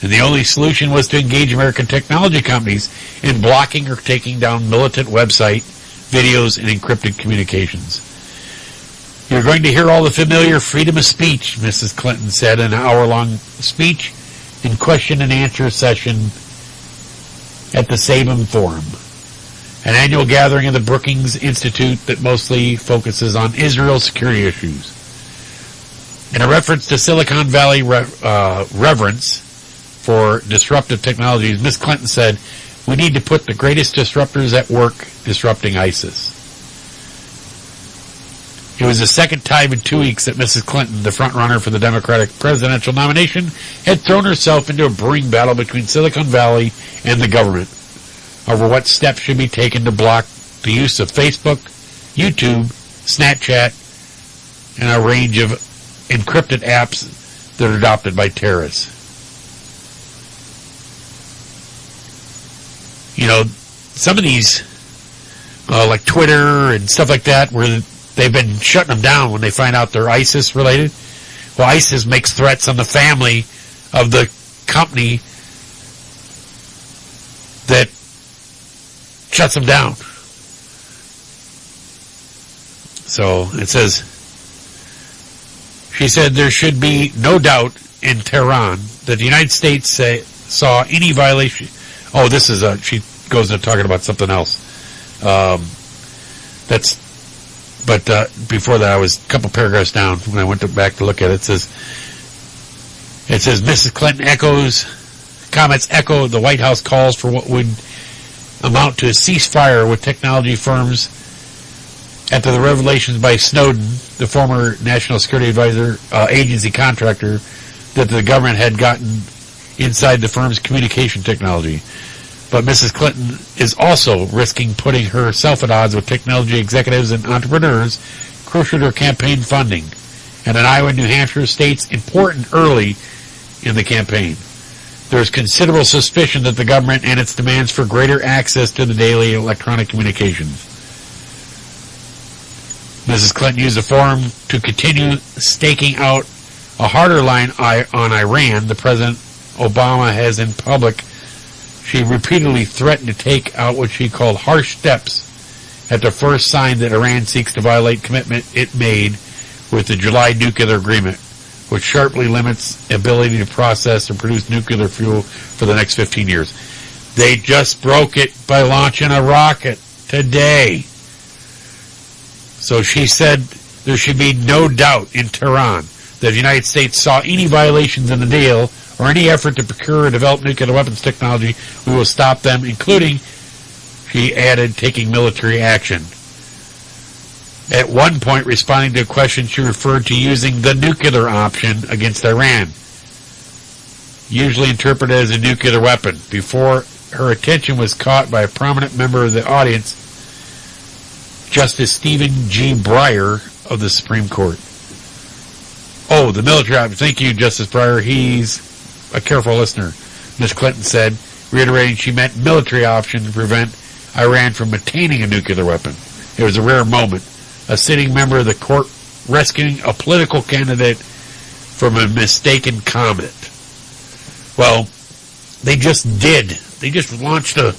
Speaker 2: And the only solution was to engage American technology companies in blocking or taking down militant website, videos, and encrypted communications. You're going to hear all the familiar freedom of speech, Mrs. Clinton said in an hour-long speech in question and answer session at the Sabin Forum, an annual gathering of the Brookings Institute that mostly focuses on Israel's security issues. In a reference to Silicon Valley reverence for disruptive technologies, Ms. Clinton said, "We need to put the greatest disruptors at work disrupting ISIS." It was the second time in 2 weeks that Mrs. Clinton, the front-runner for the Democratic presidential nomination, had thrown herself into a brewing battle between Silicon Valley and the government over what steps should be taken to block the use of Facebook, YouTube, Snapchat, and a range of encrypted apps that are adopted by terrorists. Some of these, like Twitter and stuff like that, where they've been shutting them down when they find out they're ISIS related. Well, ISIS makes threats on the family of the company that shuts them down. So it says, she said there should be no doubt in Tehran that the United States saw any violation. Oh, this is she goes into talking about something else. But before that, I was a couple paragraphs down when I went back to look at it. It says Mrs. Clinton comments echo the White House calls for what would amount to a ceasefire with technology firms after the revelations by Snowden, the former National Security Advisor agency contractor, that the government had gotten inside the firm's communication technology. But Mrs. Clinton is also risking putting herself at odds with technology executives and entrepreneurs crucial to her campaign funding, and in Iowa and New Hampshire states important early in the campaign. There is considerable suspicion that the government and its demands for greater access to the daily electronic communications. Mrs. Clinton used the forum to continue staking out a harder line on Iran. The President Obama has in public. She repeatedly threatened to take out what she called harsh steps at the first sign that Iran seeks to violate commitment it made with the July nuclear agreement, which sharply limits ability to process and produce nuclear fuel for the next 15 years. They just broke it by launching a rocket today. So she said there should be no doubt in Tehran that the United States saw any violations in the deal or any effort to procure or develop nuclear weapons technology. We will stop them, including, she added, taking military action. At one point, responding to a question, she referred to using the nuclear option against Iran. usually interpreted as a nuclear weapon, before her attention was caught by a prominent member of the audience, Justice Stephen G. Breyer of the Supreme Court. Oh, the military option. Thank you, Justice Breyer. He's a careful listener, Ms. Clinton said, reiterating she meant military option to prevent Iran from attaining a nuclear weapon. It was a rare moment. A sitting member of the court rescuing a political candidate from a mistaken comment. Well, they just did. They just launched a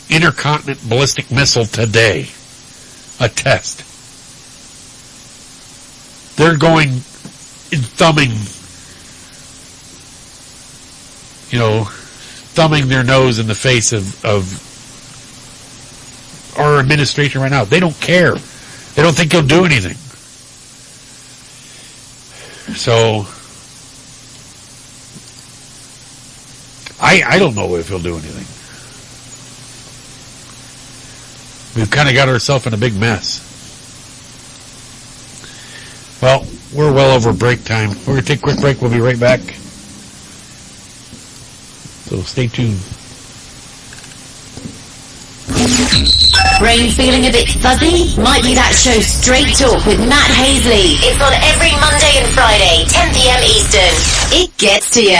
Speaker 2: intercontinental ballistic missile today. A test. They're going thumbing their nose in the face of our administration right now. They don't care. They don't think he'll do anything. So, I don't know if he'll do anything. We've kind of got ourselves in a big mess. Well, we're well over break time. We're going to take a quick break. We'll be right back. So stay tuned.
Speaker 3: Brain feeling a bit fuzzy? Might be that show Straight Talk with Matt Hasley. It's on every Monday and Friday, 10 p.m. Eastern. It gets to you.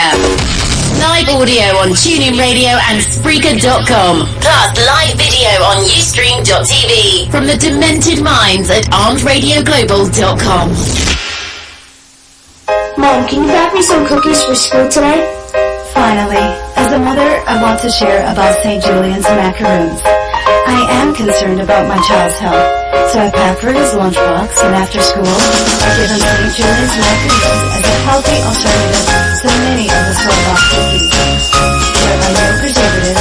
Speaker 3: Live audio on TuneIn Radio and Spreaker.com. Plus live video on Ustream.tv. From the demented minds at ArmedRadioGlobal.com.
Speaker 4: Mom, can you bake me some cookies for school today? Finally, as a mother, I want to share about St. Julian's macaroons. I am concerned about my child's health, so I pack for his lunchbox, and after school, I give him St. Julian's macaroons as a healthy alternative to many of the store-bought cookies. There are no preservatives,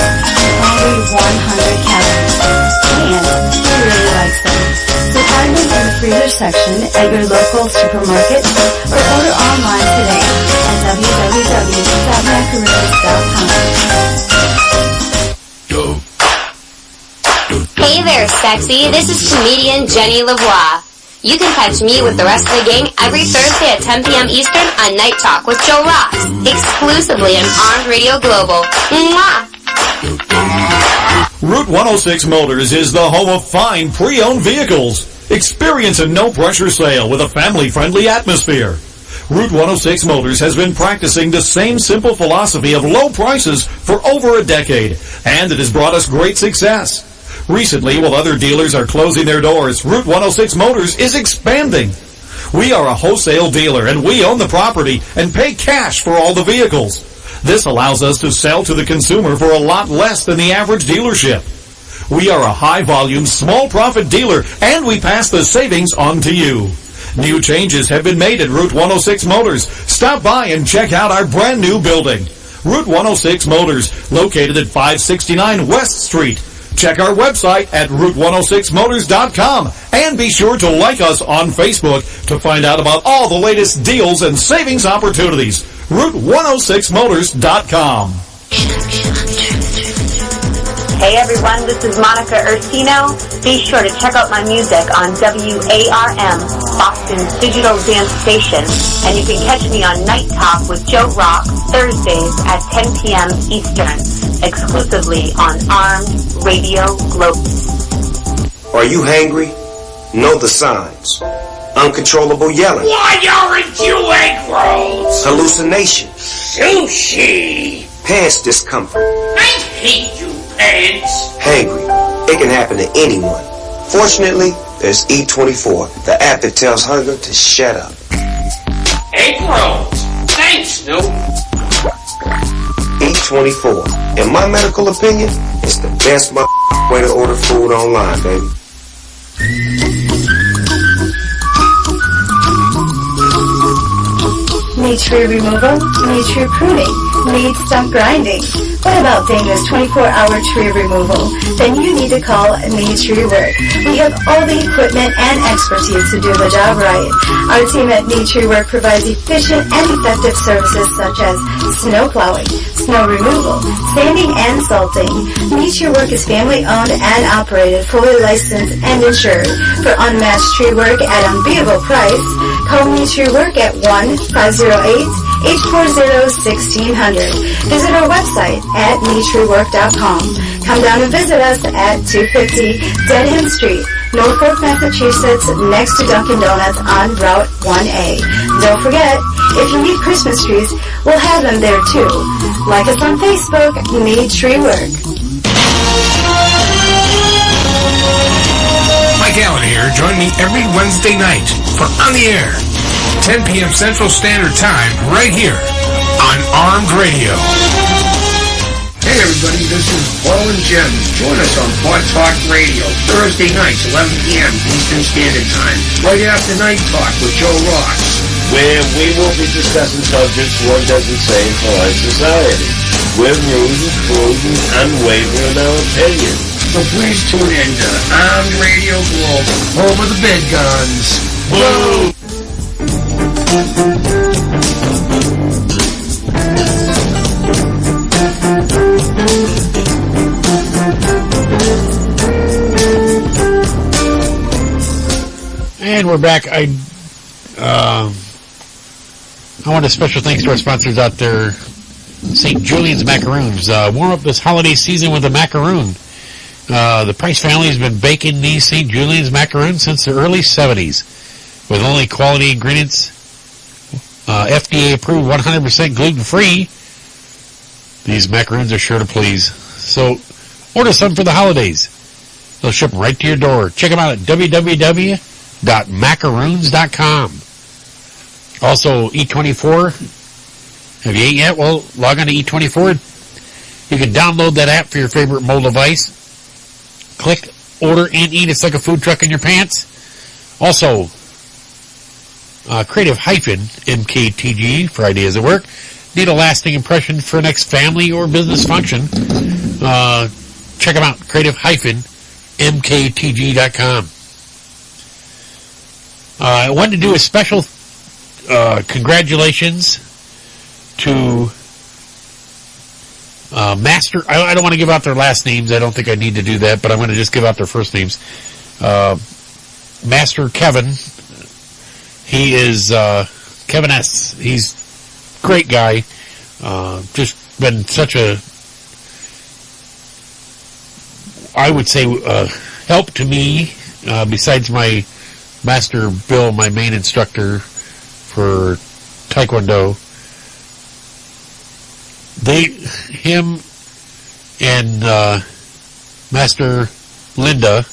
Speaker 4: only 100 calories, and he really likes them. So find them in the freezer section at your local supermarket, or order online today at www.macaroons.com.
Speaker 13: Hey there, sexy. This is comedian Jenny Lavoie. You can catch me with the rest of the gang every Thursday at 10 p.m. Eastern on Night Talk with Joe Ross, exclusively on Armed Radio Global. Mwah!
Speaker 5: Route 106 Motors is the home of fine pre-owned vehicles. Experience a no-pressure sale with a family-friendly atmosphere. Route 106 Motors has been practicing the same simple philosophy of low prices for over a decade, and it has brought us great success. Recently, while other dealers are closing their doors, Route 106 Motors is expanding. We are a wholesale dealer, and we own the property and pay cash for all the vehicles. This allows us to sell to the consumer for a lot less than the average dealership. We are a high-volume, small-profit dealer, and we pass the savings on to you. New changes have been made at Route 106 Motors. Stop by and check out our brand-new building. Route 106 Motors, located at 569 West Street. Check our website at Route106Motors.com and be sure to like us on Facebook to find out about all the latest deals and savings opportunities. Route106Motors.com.
Speaker 6: Hey everyone, this is Monica Ursino. Be sure to check out my music on WARM, Boston's digital dance station. And you can catch me on Night Talk with Joe Rock, Thursdays at 10 p.m. Eastern, exclusively on Armed Radio Global.
Speaker 7: Are you hangry? Know the signs. Uncontrollable yelling.
Speaker 8: Why aren't you egg rolls?
Speaker 7: Hallucination.
Speaker 8: Sushi.
Speaker 7: Pants discomfort.
Speaker 8: I hate you, pants.
Speaker 7: Hangry. It can happen to anyone. Fortunately, there's E24, the app that tells hunger to shut up.
Speaker 8: Egg rolls. Thanks, Snoop.
Speaker 7: E24. In my medical opinion, it's the best way to order food online, baby.
Speaker 4: Need tree removal? Need tree pruning? Need stump grinding? What about dangerous 24-hour tree removal? Then you need to call Need Tree Work. We have all the equipment and expertise to do the job right. Our team at Need Tree Work provides efficient and effective services such as snow plowing, snow removal, sanding, and salting. Need Tree Work is family-owned and operated, fully licensed and insured. For unmatched tree work at unbeatable price, call Need Tree Work at 1-508 840-1600. Visit our website at NicheRework.com. Come down and visit us at 250 Dead End Street, Norfolk, Massachusetts, next to Dunkin' Donuts on Route 1A. Don't forget, if you need Christmas trees, we'll have them there too. Like us on Facebook, Niche Rework.
Speaker 9: Mike Allen here. Join me every Wednesday night for On the Air, 10 p.m. Central Standard Time, right here on Armed Radio.
Speaker 10: Hey everybody, this is Paul and Jim. Join us on Pod Talk Radio, Thursday nights, 11 p.m. Eastern Standard Time, right after Night Talk with Joe Ross,
Speaker 11: where we will be discussing subjects one doesn't say in polite society. We're rude and crude and unwavering in our opinions.
Speaker 10: So please tune in to Armed Radio Global, home of the big guns.
Speaker 11: Woo!
Speaker 2: And we're back. I want a special thanks to our sponsors out there, St. Julian's Macaroons. Warm up this holiday season with a macaroon. The Price family has been baking these St. Julian's Macaroons since the early 70s with only quality ingredients, FDA approved, 100% gluten-free. These macaroons are sure to please. So order some for the holidays. They'll ship them right to your door. Check them out at www.macaroons.com. Also, E24. Have you ate yet? Well, log on to E24. You can download that app for your favorite mobile device. Click order and eat. It's like a food truck in your pants. Also, Creative-MKTG for ideas at work. Need a lasting impression for next family or business function? Check them out. Creative-MKTG.com. I wanted to do a special congratulations to Master. I don't want to give out their last names. I don't think I need to do that, but I'm going to just give out their first names. Master Kevin. He is Kevin S. He's a great guy. Just been such a, I would say, help to me. Besides my Master Bill, my main instructor for Taekwondo. Him and Master Linda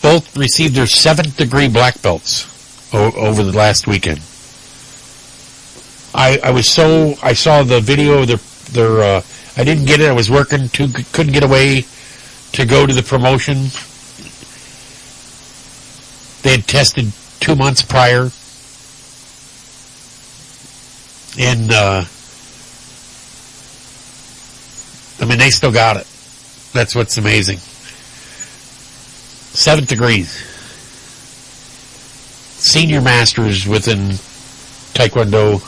Speaker 2: both received their 7th degree black belts over the last weekend. I saw the video of their I didn't get it. I was working, couldn't get away to go to the promotion. They had tested 2 months prior. And, they still got it. That's what's amazing. 7th degree. Senior masters within Taekwondo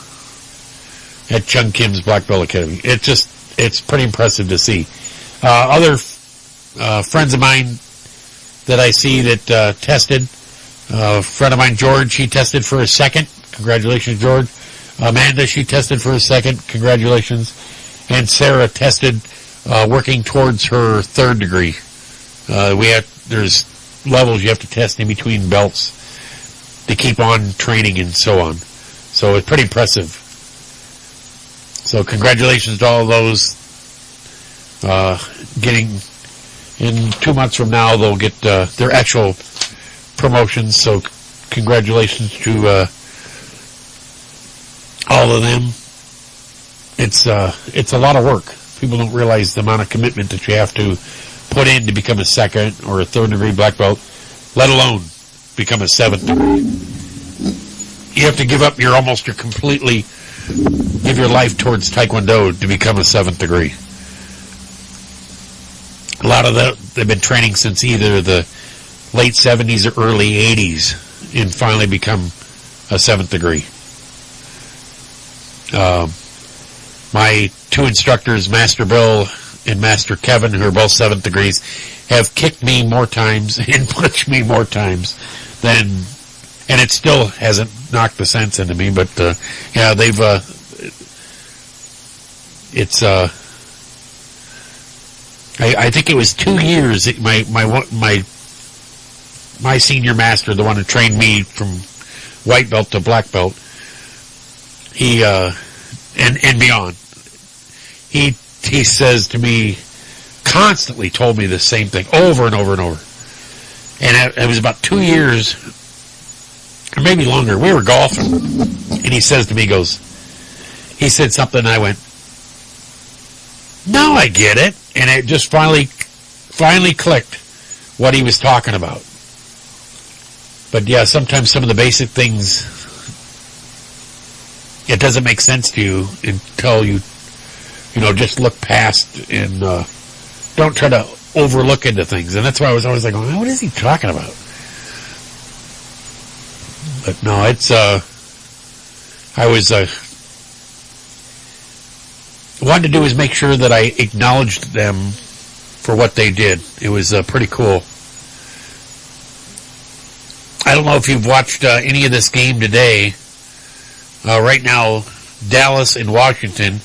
Speaker 2: at Chung Kim's Black Belt Academy. It's pretty impressive to see. Other friends of mine that I see that tested, a friend of mine, George, he tested for his 2nd. Congratulations, George. Amanda, she tested for a 2nd. Congratulations. And Sarah tested, working towards her 3rd degree. There's levels you have to test in between belts to keep on training and so on. So it's pretty impressive. So congratulations to all those, getting, in 2 months from now, they'll get, their actual promotions. So congratulations to, all of them. It's a lot of work. People don't realize the amount of commitment that you have to put in to become a 2nd or a 3rd degree black belt, let alone become a 7th degree. You have to give up give your life towards Taekwondo to become a 7th degree. A lot of they've been training since either the late 70s or early 80s and finally become a 7th degree. My 2 instructors, Master Bill and Master Kevin, who are both 7th degrees, have kicked me more times and punched me more times than and it still hasn't knocked the sense into me. But yeah, they've it's I think it was 2 years. My senior master, the one who trained me from white belt to black belt, he and beyond. He says to me, constantly told me the same thing over and over and over. And it was about 2 years, or maybe longer. We were golfing, and he says to me, he said something, and I went, now I get it. And it just finally clicked what he was talking about. But yeah, sometimes some of the basic things, it doesn't make sense to you until you just look past and don't try to overlook into things. And that's why I was always like, what is he talking about? But no, it's I was wanted to do is make sure that I acknowledged them for what they did. It was pretty cool. I don't know if you've watched any of this game today. Right now, Dallas and Washington,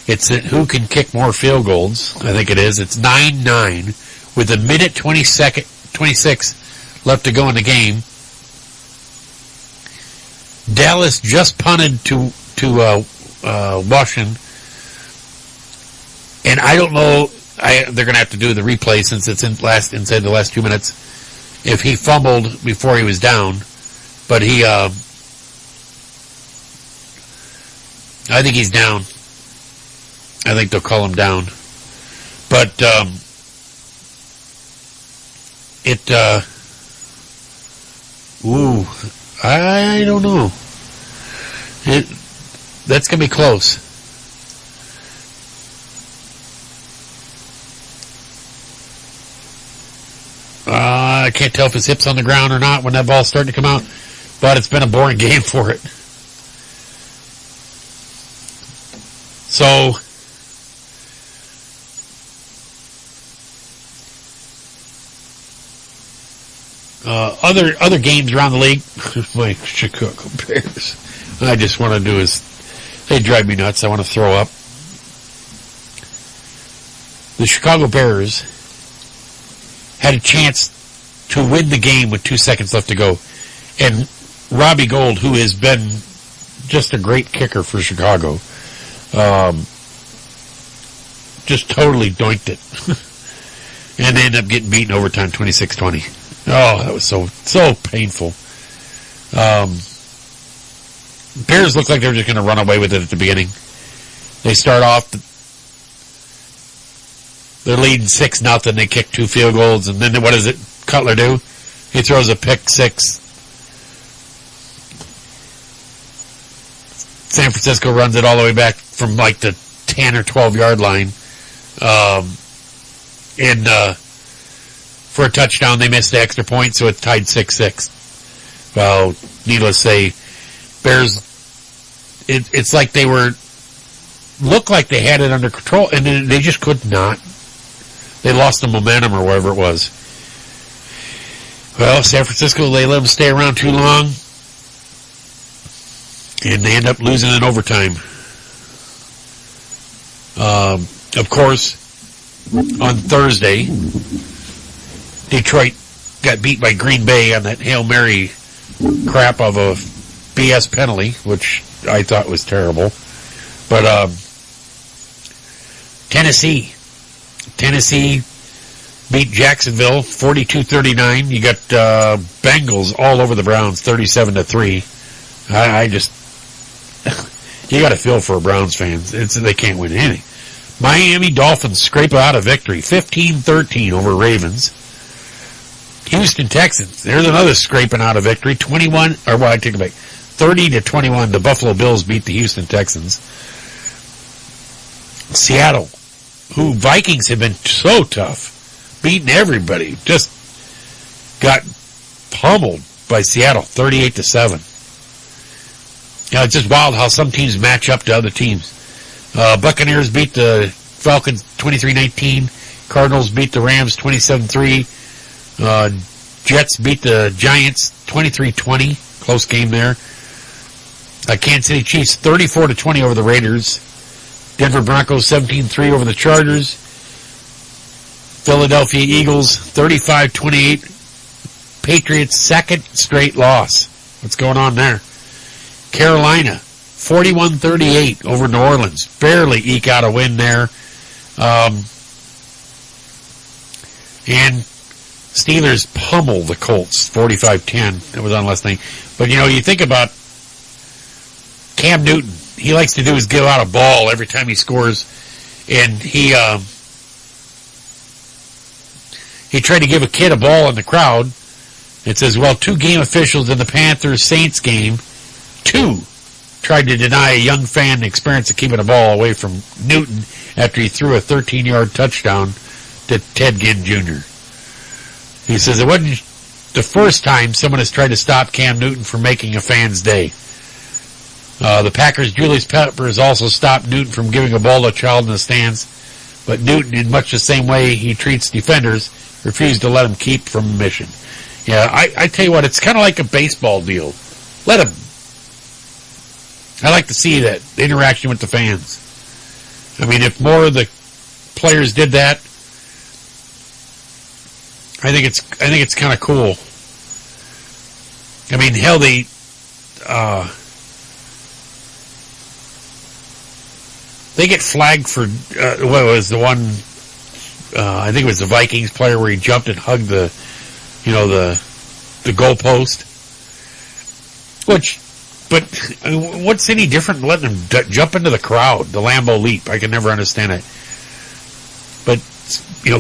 Speaker 2: it's who can kick more field goals, I think it is. It's 9-9 with a minute 26 left to go in the game. Dallas just punted to Washington. And I don't know, they're going to have to do the replay since it's inside the last 2 minutes, if he fumbled before he was down. But I think he's down. I think they'll call him down. But I don't know. That's going to be close. I can't tell if his hip's on the ground or not when that ball's starting to come out, but it's been a boring game for it. So, other games around the league, my Chicago Bears, I just want to do is, they drive me nuts. I want to throw up. The Chicago Bears had a chance to win the game with 2 seconds left to go. And Robbie Gould, who has been just a great kicker for Chicago, just totally doinked it. And they ended up getting beaten overtime 26-20. Oh, that was so painful. Bears looked like they were just going to run away with it at the beginning. They start off, they're leading 6-0. They kick 2 field goals, and then what does Cutler do? He throws a pick six. San Francisco runs it all the way back from like the 10 or 12 yard line. And for a touchdown, they missed the extra point, so it's tied 6-6. Well, needless to say, Bears, it's like they looked like they had it under control, and they just could not. They lost the momentum or whatever it was. Well, San Francisco, they let them stay around too long, and they end up losing in overtime. Of course, on Thursday, Detroit got beat by Green Bay on that Hail Mary crap of a BS penalty, which I thought was terrible. But Tennessee beat Jacksonville 42-39. You got Bengals all over the Browns 37-3. I just you got to feel for a Browns fans. They can't win anything. Miami Dolphins scrape out a victory 15-13 over Ravens. Houston Texans, there's another scraping out a victory 30-21. The Buffalo Bills beat the Houston Texans. Seattle, who Vikings have been so tough, beating everybody, just got pummeled by Seattle 38-7. It's just wild how some teams match up to other teams. Buccaneers beat the Falcons 23-19. Cardinals beat the Rams 27-3. Jets beat the Giants 23-20. Close game there. Kansas City Chiefs 34-20 over the Raiders. Denver Broncos 17-3 over the Chargers. Philadelphia Eagles 35-28. Patriots' second straight loss. What's going on there? Carolina 41-38 over New Orleans. Barely eke out a win there. And Steelers pummel the Colts 45-10. That was on last night. But, you think about Cam Newton. He likes to do is give out a ball every time he scores. And he tried to give a kid a ball in the crowd. It says, well, 2 game officials in the Panthers-Saints game, 2 tried to deny a young fan the experience of keeping a ball away from Newton after he threw a 13-yard touchdown to Ted Ginn Jr. He says it wasn't the first time someone has tried to stop Cam Newton from making a fan's day. The Packers' Julius Peppers also stopped Newton from giving a ball to a child in the stands, but Newton, in much the same way he treats defenders, refused to let him keep from the mission. Yeah, I tell you what, it's kind of like a baseball deal. Let him. I like to see that, the interaction with the fans. I mean, if more of the players did that, I think it's kind of cool. I mean, hell, they get flagged for what was the one? I think it was the Vikings player where he jumped and hugged the goalpost. But what's any different than letting him jump into the crowd? The Lambeau Leap. I can never understand it. But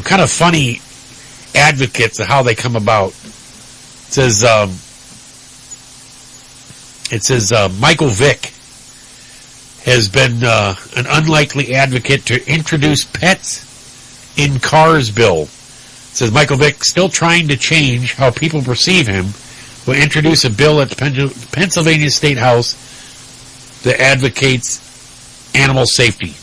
Speaker 2: kind of funny advocates of how they come about. It says Michael Vick has been an unlikely advocate to introduce pets in cars bill. It says Michael Vick, still trying to change how people perceive him, will introduce a bill at the Pennsylvania State House that advocates animal safety.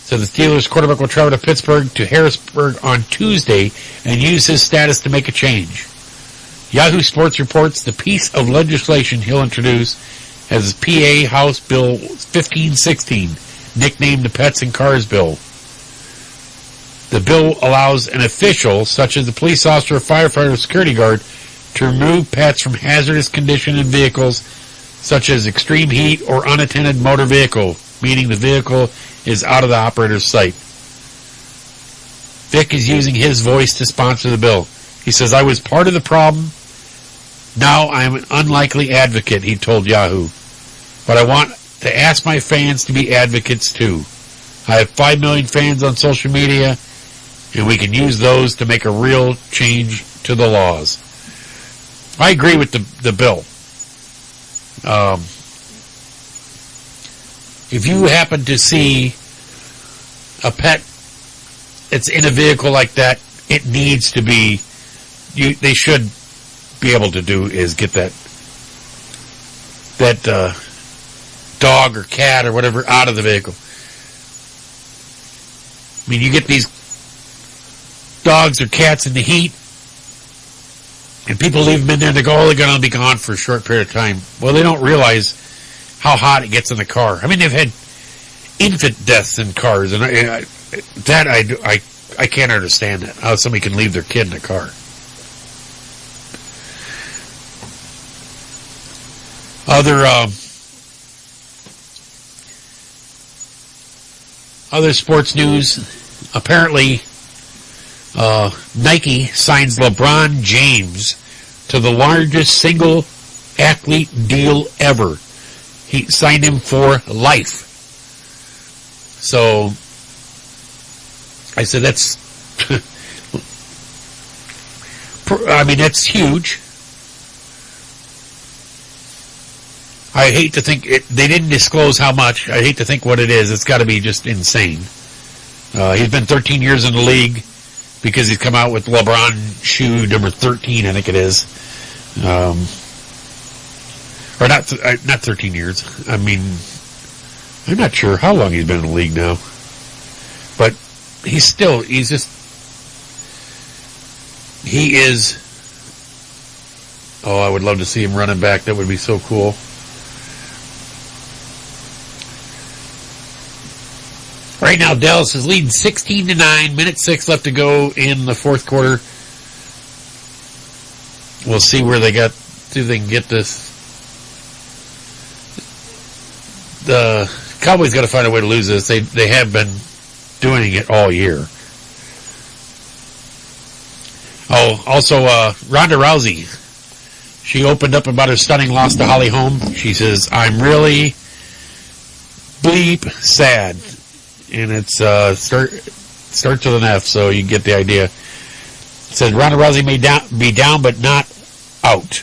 Speaker 2: So the Steelers quarterback will travel to Pittsburgh to Harrisburg on Tuesday and use his status to make a change. Yahoo Sports reports the piece of legislation he'll introduce as PA House Bill 1516, nicknamed the Pets and Cars Bill. The bill allows an official, such as a police officer, firefighter, or security guard, to remove pets from hazardous condition in vehicles such as extreme heat or unattended motor vehicle, meaning the vehicle is out of the operator's sight. Vick is using his voice to sponsor the bill. He says, I was part of the problem. Now I am an unlikely advocate, he told Yahoo. But I want to ask my fans to be advocates too. I have 5 million fans on social media, and we can use those to make a real change to the laws. I agree with the bill. If you happen to see a pet that's in a vehicle like that, it needs to be, they should be able to do is get that dog or cat or whatever out of the vehicle. I mean, you get these dogs or cats in the heat, and people leave them in there, they go, oh, they're going to be gone for a short period of time. Well, they don't realize how hot it gets in the car. I mean, they've had infant deaths in cars, and I can't understand that, how somebody can leave their kid in the car. Other sports news, apparently Nike signs LeBron James to the largest single athlete deal ever. He signed him for life. So I said that's that's huge. I hate to think they didn't disclose how much. I hate to think what it is. It's got to be just insane. He's been 13 years in the league because he's come out with LeBron shoe number 13, I think it is. Or not 13 years. I mean, I'm not sure how long he's been in the league now. But he is Oh, I would love to see him running back. That would be so cool. Right now, Dallas is leading 16-9. Minute 6 left to go in the fourth quarter. We'll see where they got. See if they can get this. The Cowboys got to find a way to lose this. They have been doing it all year. Oh, also, Ronda Rousey. She opened up about her stunning loss to Holly Holm. She says, "I'm really bleep sad." And it's starts with an F, so you get the idea. It says Ronda Rousey may be down, but not out.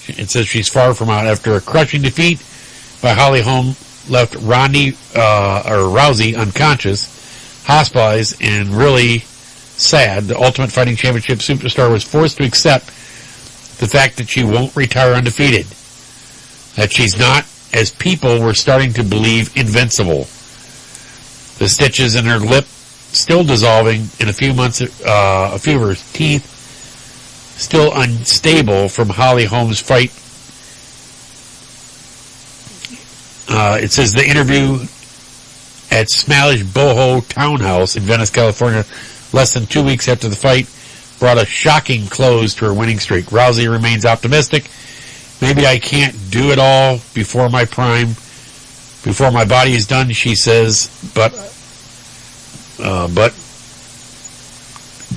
Speaker 2: It says she's far from out after a crushing defeat by Holly Holm left Rousey unconscious, hospitalized, and really sad. The Ultimate Fighting Championship superstar was forced to accept the fact that she won't retire undefeated, that she's not, as people were starting to believe, invincible. The stitches in her lip still dissolving, in a few months, a few of her teeth still unstable from Holly Holm's fight. It says the interview at Smash Boho Townhouse in Venice, California, less than 2 weeks after the fight, brought a shocking close to her winning streak. Rousey remains optimistic. "Maybe I can't do it all before my prime, before my body is done," she says, but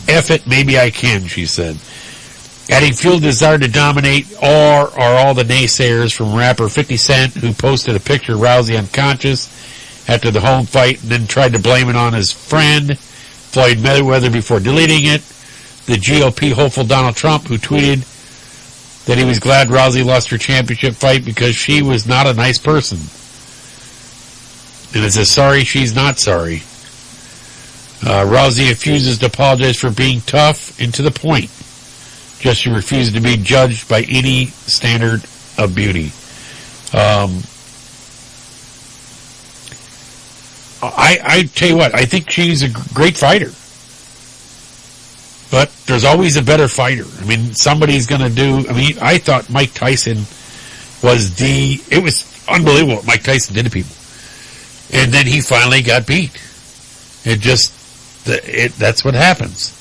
Speaker 2: F it, maybe I can, she said. Adding fuel desire to dominate are all the naysayers from rapper 50 Cent, who posted a picture of Rousey unconscious after the Holm fight and then tried to blame it on his friend, Floyd Mayweather, before deleting it. The GOP hopeful Donald Trump, who tweeted that he was glad Rousey lost her championship fight because she was not a nice person. And it says, sorry, she's not sorry. Rousey refuses to apologize for being tough and to the point. Just she refuses to be judged by any standard of beauty. I tell you what, I think she's a great fighter. But there's always a better fighter. I mean, somebody's going to do... I mean, I thought Mike Tyson was it was unbelievable what Mike Tyson did to people. And then he finally got beat. That's what happens.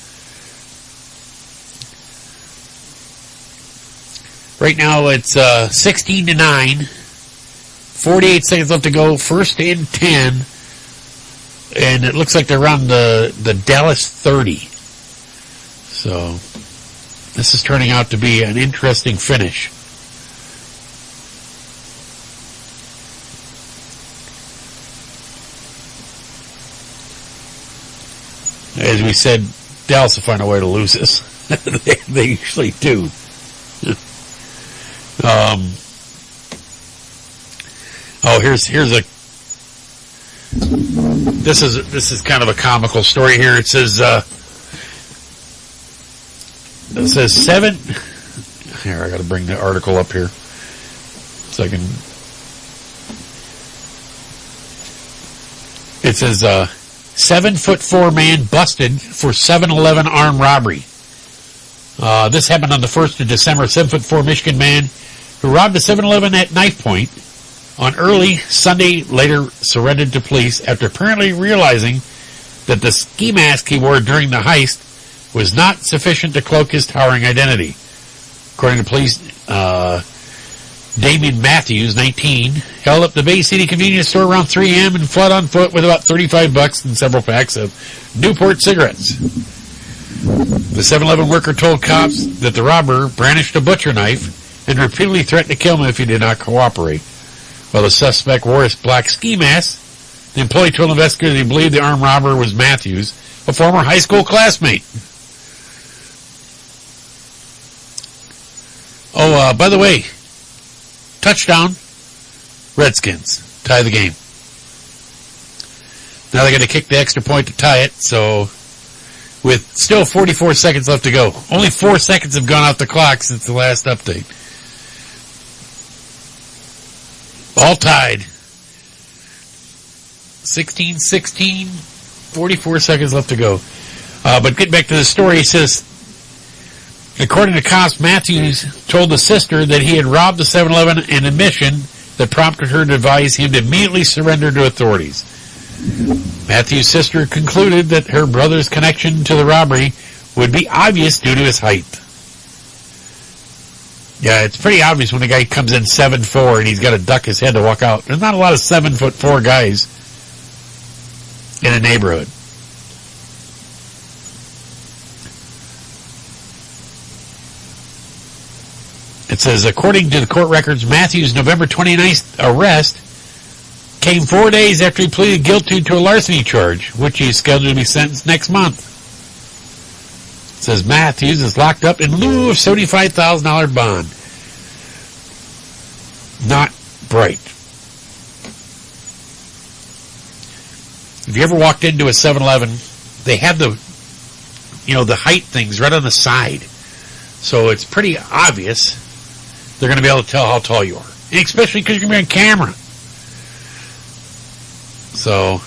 Speaker 2: Right now it's 16-9. 48 seconds left to go. First and 10. And it looks like they're around the Dallas 30. So this is turning out to be an interesting finish. As we said, Dallas will find a way to lose this. They usually do. This is kind of a comical story here. It says 7. Here, I got to bring the article up here so I can. It says 7'4" man busted for 7-Eleven armed robbery. This happened on the 1st of December. 7'4" Michigan man who robbed a 7-Eleven at knife point on early Sunday later surrendered to police after apparently realizing that the ski mask he wore during the heist was not sufficient to cloak his towering identity. According to police, Damian Matthews, 19, held up the Bay City convenience store around 3 a.m. and fled on foot with about $35 and several packs of Newport cigarettes. The 7-Eleven worker told cops that the robber brandished a butcher knife and repeatedly threatened to kill him if he did not cooperate. While the suspect wore his black ski mask, the employee told investigators he believed the armed robber was Matthews, a former high school classmate. Oh, by the way, touchdown, Redskins, tie the game. Now they're going to kick the extra point to tie it, so with still 44 seconds left to go. Only 4 seconds have gone off the clock since the last update. All tied. 16-16, 44 seconds left to go. But getting back to the story, he says According to cops, Matthews told the sister that he had robbed the 7-Eleven, an admission that prompted her to advise him to immediately surrender to authorities. Matthews' sister concluded that her brother's connection to the robbery would be obvious due to his height. Yeah, it's pretty obvious when a guy comes in 7'4" and he's got to duck his head to walk out. There's not a lot of 7'4" guys in a neighborhood. It says, according to the court records, Matthews' November 29th arrest came 4 days after he pleaded guilty to a larceny charge, which he is scheduled to be sentenced next month. It says Matthews is locked up in lieu of $75,000 bond. Not bright. If you ever walked into a 7-Eleven, they have the height things right on the side. So it's pretty obvious they're going to be able to tell how tall you are. And especially because you're going to be on camera. So,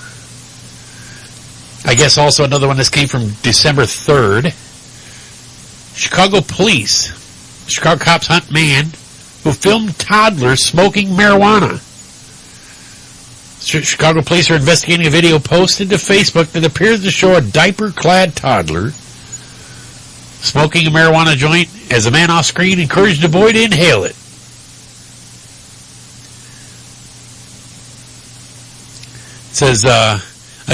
Speaker 2: I guess also another one, this came from December 3rd. Chicago cops hunt man who filmed toddler smoking marijuana. Chicago police are investigating a video posted to Facebook that appears to show a diaper-clad toddler smoking a marijuana joint as a man off screen encouraged the boy to inhale it. It says a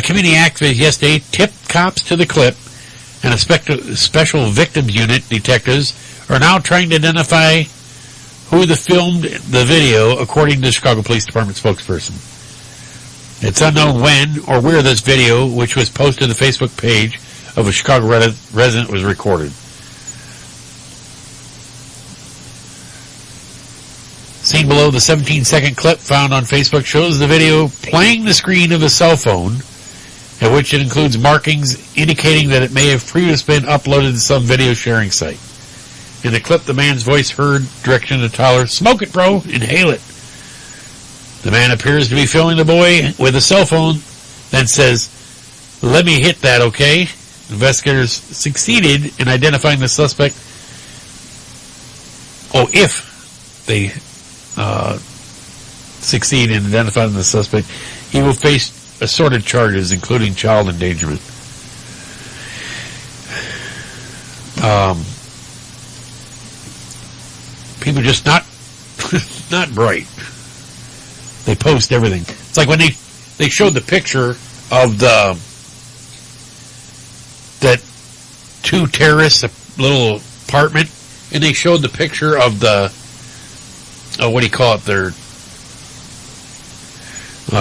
Speaker 2: community activist yesterday tipped cops to the clip, and a special victims unit detectives are now trying to identify who filmed the video, according to the Chicago Police Department spokesperson. It's unknown when or where this video, which was posted to the Facebook page of a Chicago resident, was recorded. Seen below, the 17-second clip found on Facebook shows the video playing the screen of a cell phone, at which it includes markings indicating that it may have previously been uploaded to some video sharing site. In the clip, the man's voice heard direction to Tyler, "Smoke it, bro, inhale it." The man appears to be filming the boy with a cell phone, then says, "Let me hit that, okay?" Investigators succeeded in identifying the suspect. If they succeed in identifying the suspect, he will face assorted charges, including child endangerment. People just not bright. They post everything. It's like when they showed the picture of that two terrorists, a little apartment, and they showed the picture of the what do you call it, their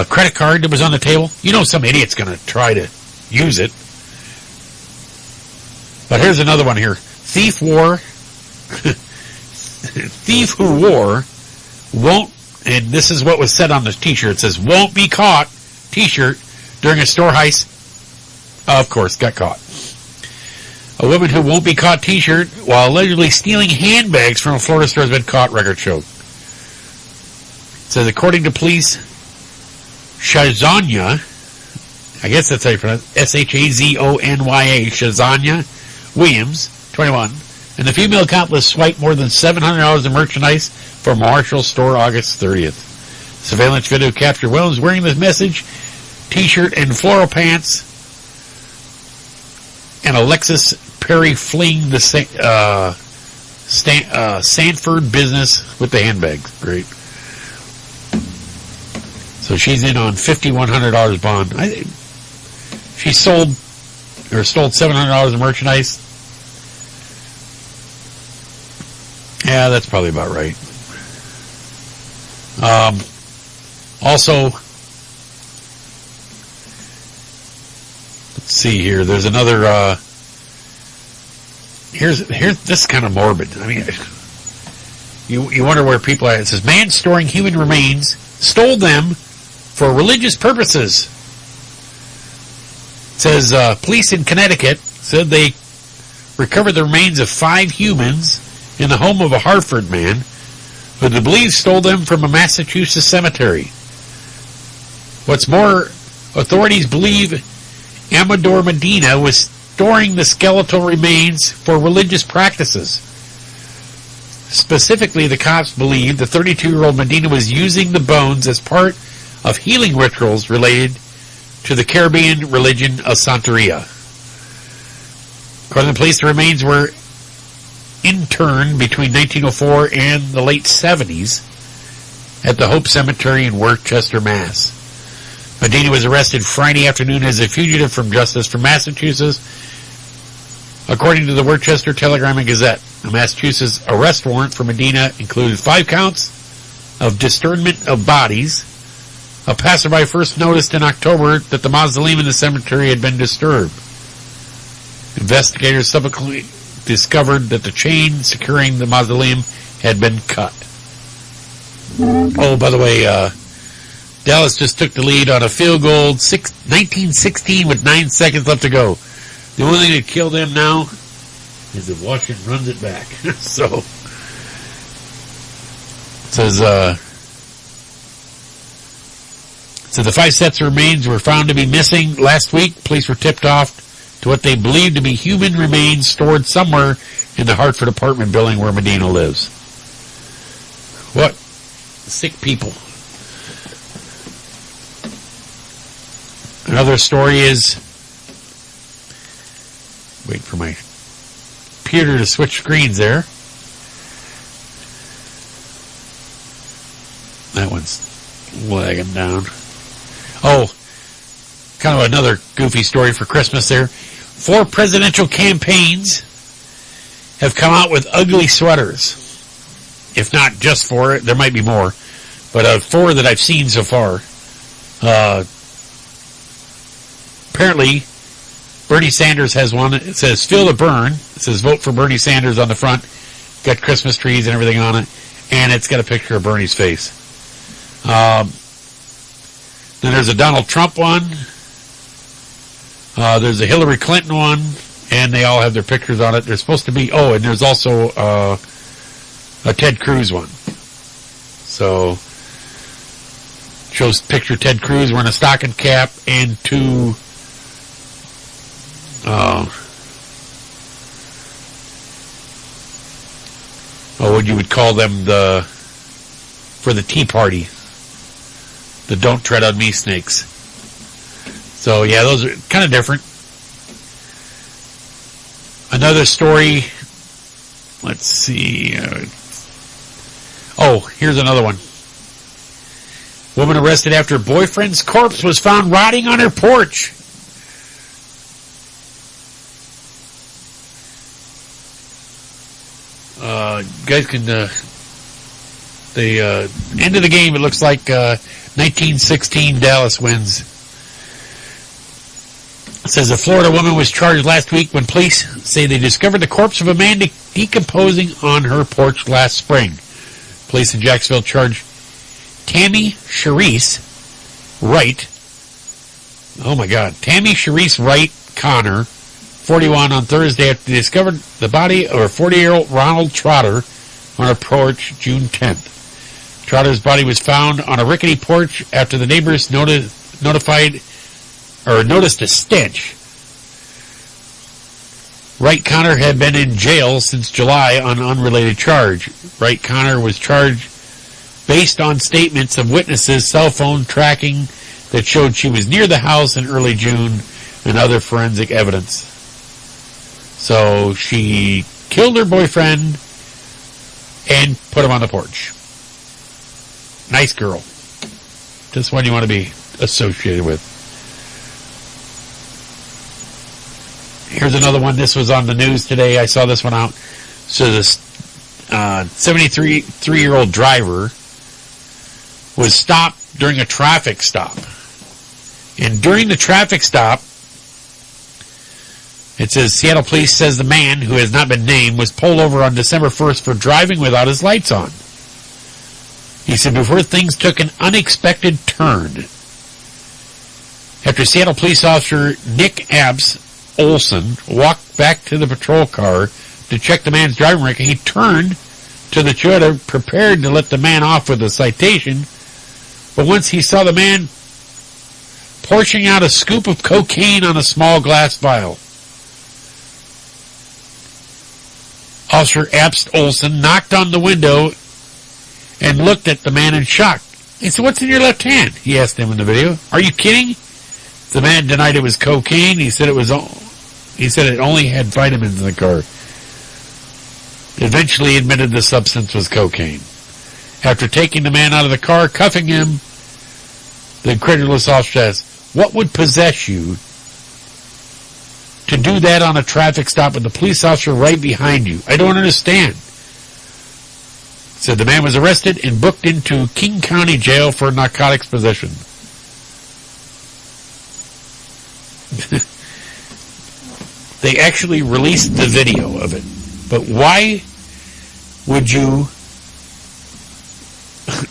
Speaker 2: credit card that was on the table. You know some idiot's going to try to use it. But here's another one here. Thief who wore won't, and this is what was said on the t-shirt. It says, "Won't be caught" t-shirt during a store heist. Of course, got caught. A woman who won't be caught t-shirt while allegedly stealing handbags from a Florida store has been caught, record showed. It says, according to police, Shazanya, I guess that's how you pronounce it, Shazonya, Shazanya Williams, 21, and the female accomplice swiped more than $700 in merchandise from Marshall store August 30th. Surveillance video captured Williams wearing this message t-shirt and floral pants, and Alexis Perry fleeing the Sanford business with the handbags. Great. So she's in on $5,100 bond. She stole $700 in merchandise. Yeah, that's probably about right. Also, let's see here. There's another. Here's this is kind of morbid. I mean, you wonder where people are. It says, man storing human remains stole them for religious purposes. It says police in Connecticut said they recovered the remains of 5 humans in the home of a Hartford man who they believe stole them from a Massachusetts cemetery. What's more, authorities believe Amador Medina was storing the skeletal remains for religious practices. Specifically, the cops believe the 32-year-old Medina was using the bones as part of healing rituals related to the Caribbean religion of Santeria. According to the police, the remains were interned between 1904 and the late 70s at the Hope Cemetery in Worcester, Mass. Medina was arrested Friday afternoon as a fugitive from justice from Massachusetts. According to the Worcester Telegram and Gazette, a Massachusetts arrest warrant for Medina included 5 counts of dismemberment of bodies. A passerby first noticed in October that the mausoleum in the cemetery had been disturbed. Investigators subsequently discovered that the chain securing the mausoleum had been cut. Oh, by the way, Dallas just took the lead on a field goal, 1916 with 9 seconds left to go. The only thing that killed them now is if Washington runs it back. So, it says, the 5 sets of remains were found to be missing last week. Police were tipped off to what they believed to be human remains stored somewhere in the Hartford apartment building where Medina lives. What sick people. Another story is, wait for my computer to switch screens there. That one's lagging down. Oh, kind of another goofy story for Christmas there. 4 presidential campaigns have come out with ugly sweaters. If not just 4, there might be more. But 4 that I've seen so far. Apparently, Bernie Sanders has one. It says, "Feel the burn." It says, "Vote for Bernie Sanders" on the front. Got Christmas trees and everything on it. And it's got a picture of Bernie's face. Then there's a Donald Trump one. There's a Hillary Clinton one. And they all have their pictures on it. There's supposed to be, and there's also a Ted Cruz one. So, shows picture Ted Cruz wearing a stocking cap and 2 what you would call them, for the Tea Party, the Don't Tread on Me snakes. So yeah, those are kind of different. Another story, let's see, here's another one. Woman arrested after her boyfriend's corpse was found rotting on her porch. You guys can, the end of the game, it looks like 1916 Dallas wins. It says a Florida woman was charged last week when police say they discovered the corpse of a man decomposing on her porch last spring. Police in Jacksonville charged Tammy Charisse Wright. Oh my God. Tammy Charisse Wright Connor, 41, on Thursday after they discovered the body of a 40-year-old Ronald Trotter on her porch June 10th. Trotter's body was found on a rickety porch after the neighbors noticed a stench. Wright Connor had been in jail since July on an unrelated charge. Wright Connor was charged based on statements of witnesses' cell phone tracking that showed she was near the house in early June and other forensic evidence. So she killed her boyfriend and put him on the porch. Nice girl. Just one you want to be associated with. Here's another one. This was on the news today. I saw this one out. So this 73-year-old driver was stopped during a traffic stop. And during the traffic stop, it says Seattle police says the man, who has not been named, was pulled over on December 1st for driving without his lights on. He said before things took an unexpected turn. After Seattle police officer Nick Abs Olson walked back to the patrol car to check the man's driving record, he turned to the Toyota prepared to let the man off with a citation. But once he saw the man portioning out a scoop of cocaine on a small glass vial. Officer Abst Olson knocked on the window and looked at the man in shock. He said, "What's in your left hand?" he asked him in the video. "Are you kidding?" The man denied it was cocaine. He said it only had vitamins in the car. Eventually admitted the substance was cocaine. After taking the man out of the car, cuffing him, the incredulous officer asked, "What would possess you to do that on a traffic stop with the police officer right behind you? I don't understand." Said the man was arrested and booked into King County Jail for narcotics possession. They actually released the video of it. But why would you...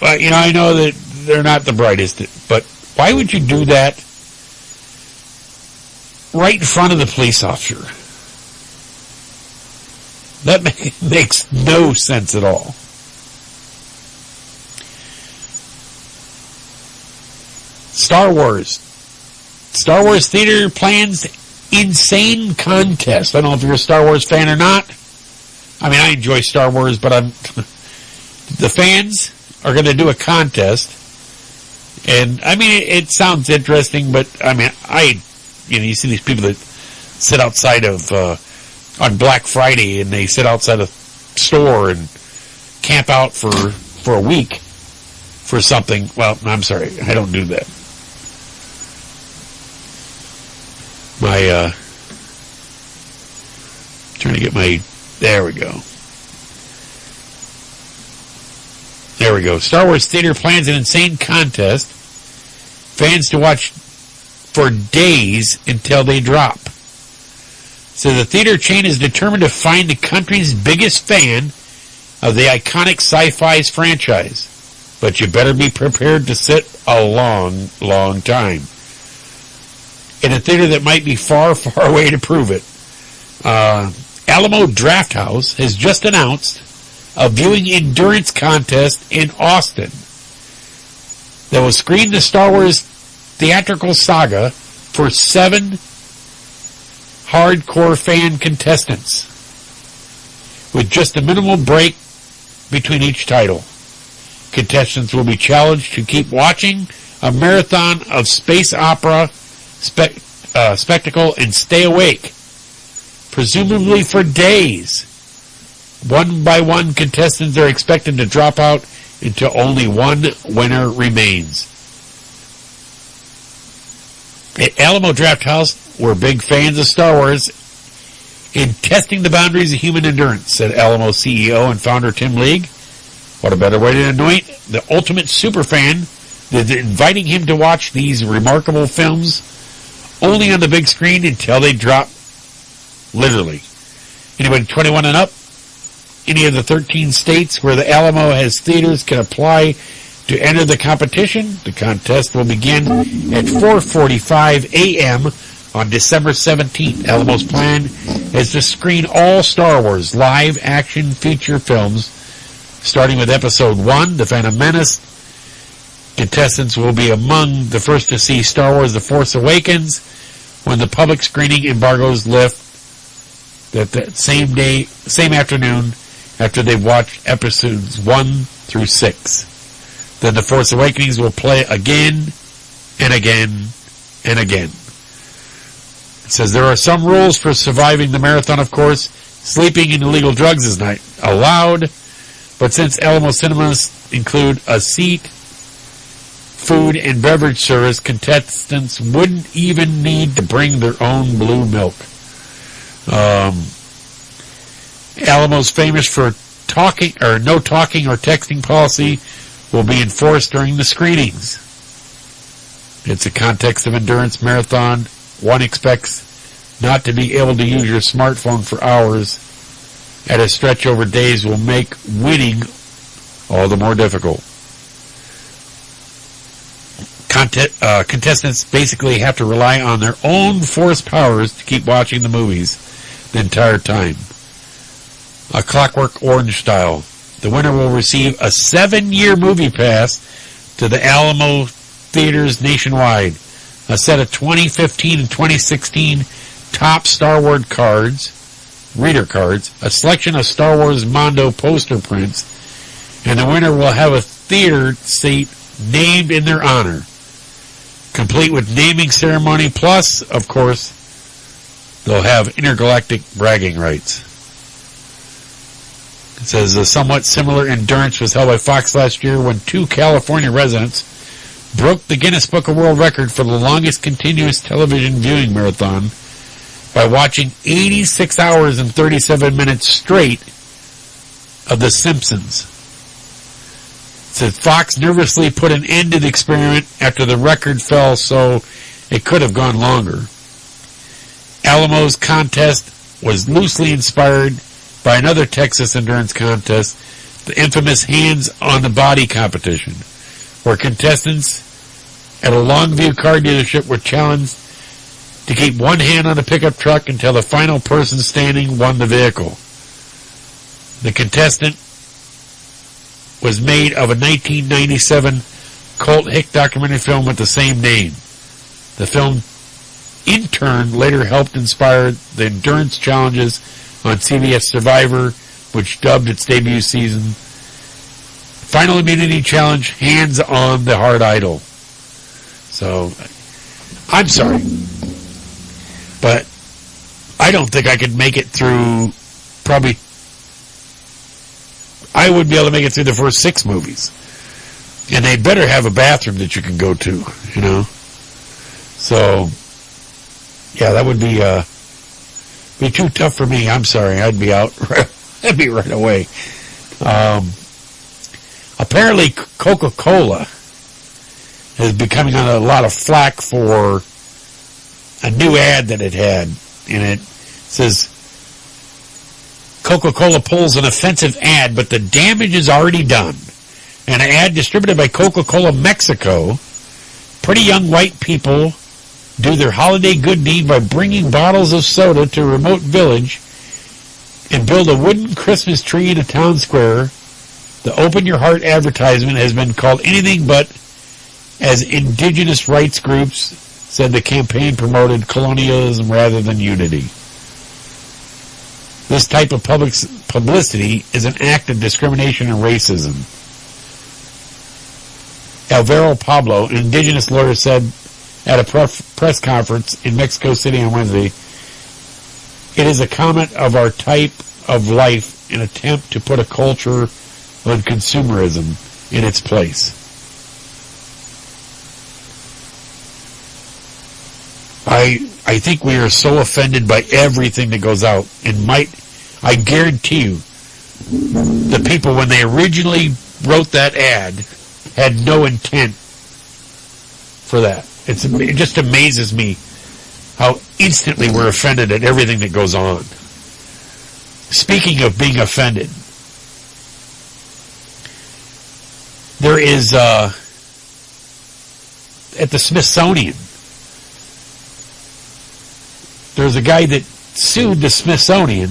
Speaker 2: I know that they're not the brightest, but why would you do that right in front of the police officer? That makes no sense at all. Star Wars Theater plans insane contest. I don't know if you're a Star Wars fan or not. I mean, I enjoy Star Wars, but the fans are going to do a contest. And, I mean, it sounds interesting, but, I mean, you see these people that sit outside of, on Black Friday, and they sit outside a store and camp out for a week for something. Well, I'm sorry, I don't do that. Trying to get there we go. There we go. Star Wars Theater plans an insane contest. Fans to watch for days until they drop. So the theater chain is determined to find the country's biggest fan of the iconic sci-fi franchise. But you better be prepared to sit a long, long time in a theater that might be far, far away to prove it. Alamo Drafthouse has just announced a viewing endurance contest in Austin that will screen the Star Wars theatrical saga for 7 hardcore fan contestants with just a minimal break between each title. Contestants will be challenged to keep watching a marathon of space opera spectacle and stay awake, presumably for days. One by one, contestants are expected to drop out until only one winner remains. At Alamo Drafthouse, we're big fans of Star Wars in testing the boundaries of human endurance, said Alamo CEO and founder Tim League. What a better way to anoint the ultimate superfan than inviting him to watch these remarkable films only on the big screen until they drop, literally. Anybody 21 and up, any of the 13 states where the Alamo has theaters can apply to enter the competition. The contest will begin at 4:45 a.m. on December 17th. Alamo's plan is to screen all Star Wars live action feature films, starting with Episode 1, The Phantom Menace. Contestants will be among the first to see Star Wars The Force Awakens when the public screening embargoes lift that same afternoon after they've watched Episodes 1 through 6. Then The Force Awakens will play again and again and again. It says there are some rules for surviving the marathon, of course. Sleeping and illegal drugs is not allowed, but since Alamo Cinemas include a seat, food, and beverage service, contestants wouldn't even need to bring their own blue milk. Alamo's famous for no talking or texting policy will be enforced during the screenings. It's a context of endurance marathon. One expects not to be able to use your smartphone for hours at a stretch over days will make winning all the more difficult. Contestants basically have to rely on their own force powers to keep watching the movies the entire time. A Clockwork Orange style. The winner will receive a 7-year movie pass to the Alamo theaters nationwide, a set of 2015 and 2016 top Star Wars cards, reader cards, a selection of Star Wars Mondo poster prints, and the winner will have a theater seat named in their honor, complete with naming ceremony, plus, of course, they'll have intergalactic bragging rights. It says a somewhat similar endurance was held by Fox last year when 2 California residents broke the Guinness Book of World Record for the longest continuous television viewing marathon by watching 86 hours and 37 minutes straight of The Simpsons. It says Fox nervously put an end to the experiment after the record fell, so it could have gone longer. Alamo's contest was loosely inspired by another Texas endurance contest, the infamous Hands on the Body competition, where contestants at a Longview car dealership were challenged to keep one hand on a pickup truck until the final person standing won the vehicle. The contestant was made of a 1997 Colt Hick documentary film with the same name. The film, in turn, later helped inspire the endurance challenges on CBS Survivor, which dubbed its debut season Final Immunity Challenge, Hands on the Hard Idol. So, I'm sorry, but I don't think I could make it through, probably, I would be able to make it through the first 6 movies. And they better have a bathroom that you can go to, you know. So, yeah, that would be too tough for me. I'm sorry, I'd be out. I'd be right away. Apparently, Coca-Cola is becoming on a lot of flack for a new ad that it had. And it says, Coca-Cola pulls an offensive ad, but the damage is already done. An ad distributed by Coca-Cola Mexico. Pretty young white people do their holiday good deed by bringing bottles of soda to a remote village and build a wooden Christmas tree in a town square. The Open Your Heart advertisement has been called anything but, as indigenous rights groups said the campaign promoted colonialism rather than unity. This type of publicity is an act of discrimination and racism. Alvaro Pablo, an indigenous lawyer, said at a press conference in Mexico City on Wednesday, it is a comment of our type of life, an attempt to put a culture on consumerism in its place. I think we are so offended by everything that goes out, and I guarantee you, the people, when they originally wrote that ad, had no intent for that. It just amazes me how instantly we're offended at everything that goes on. Speaking of being offended, there is, at the Smithsonian, there's a guy that sued the Smithsonian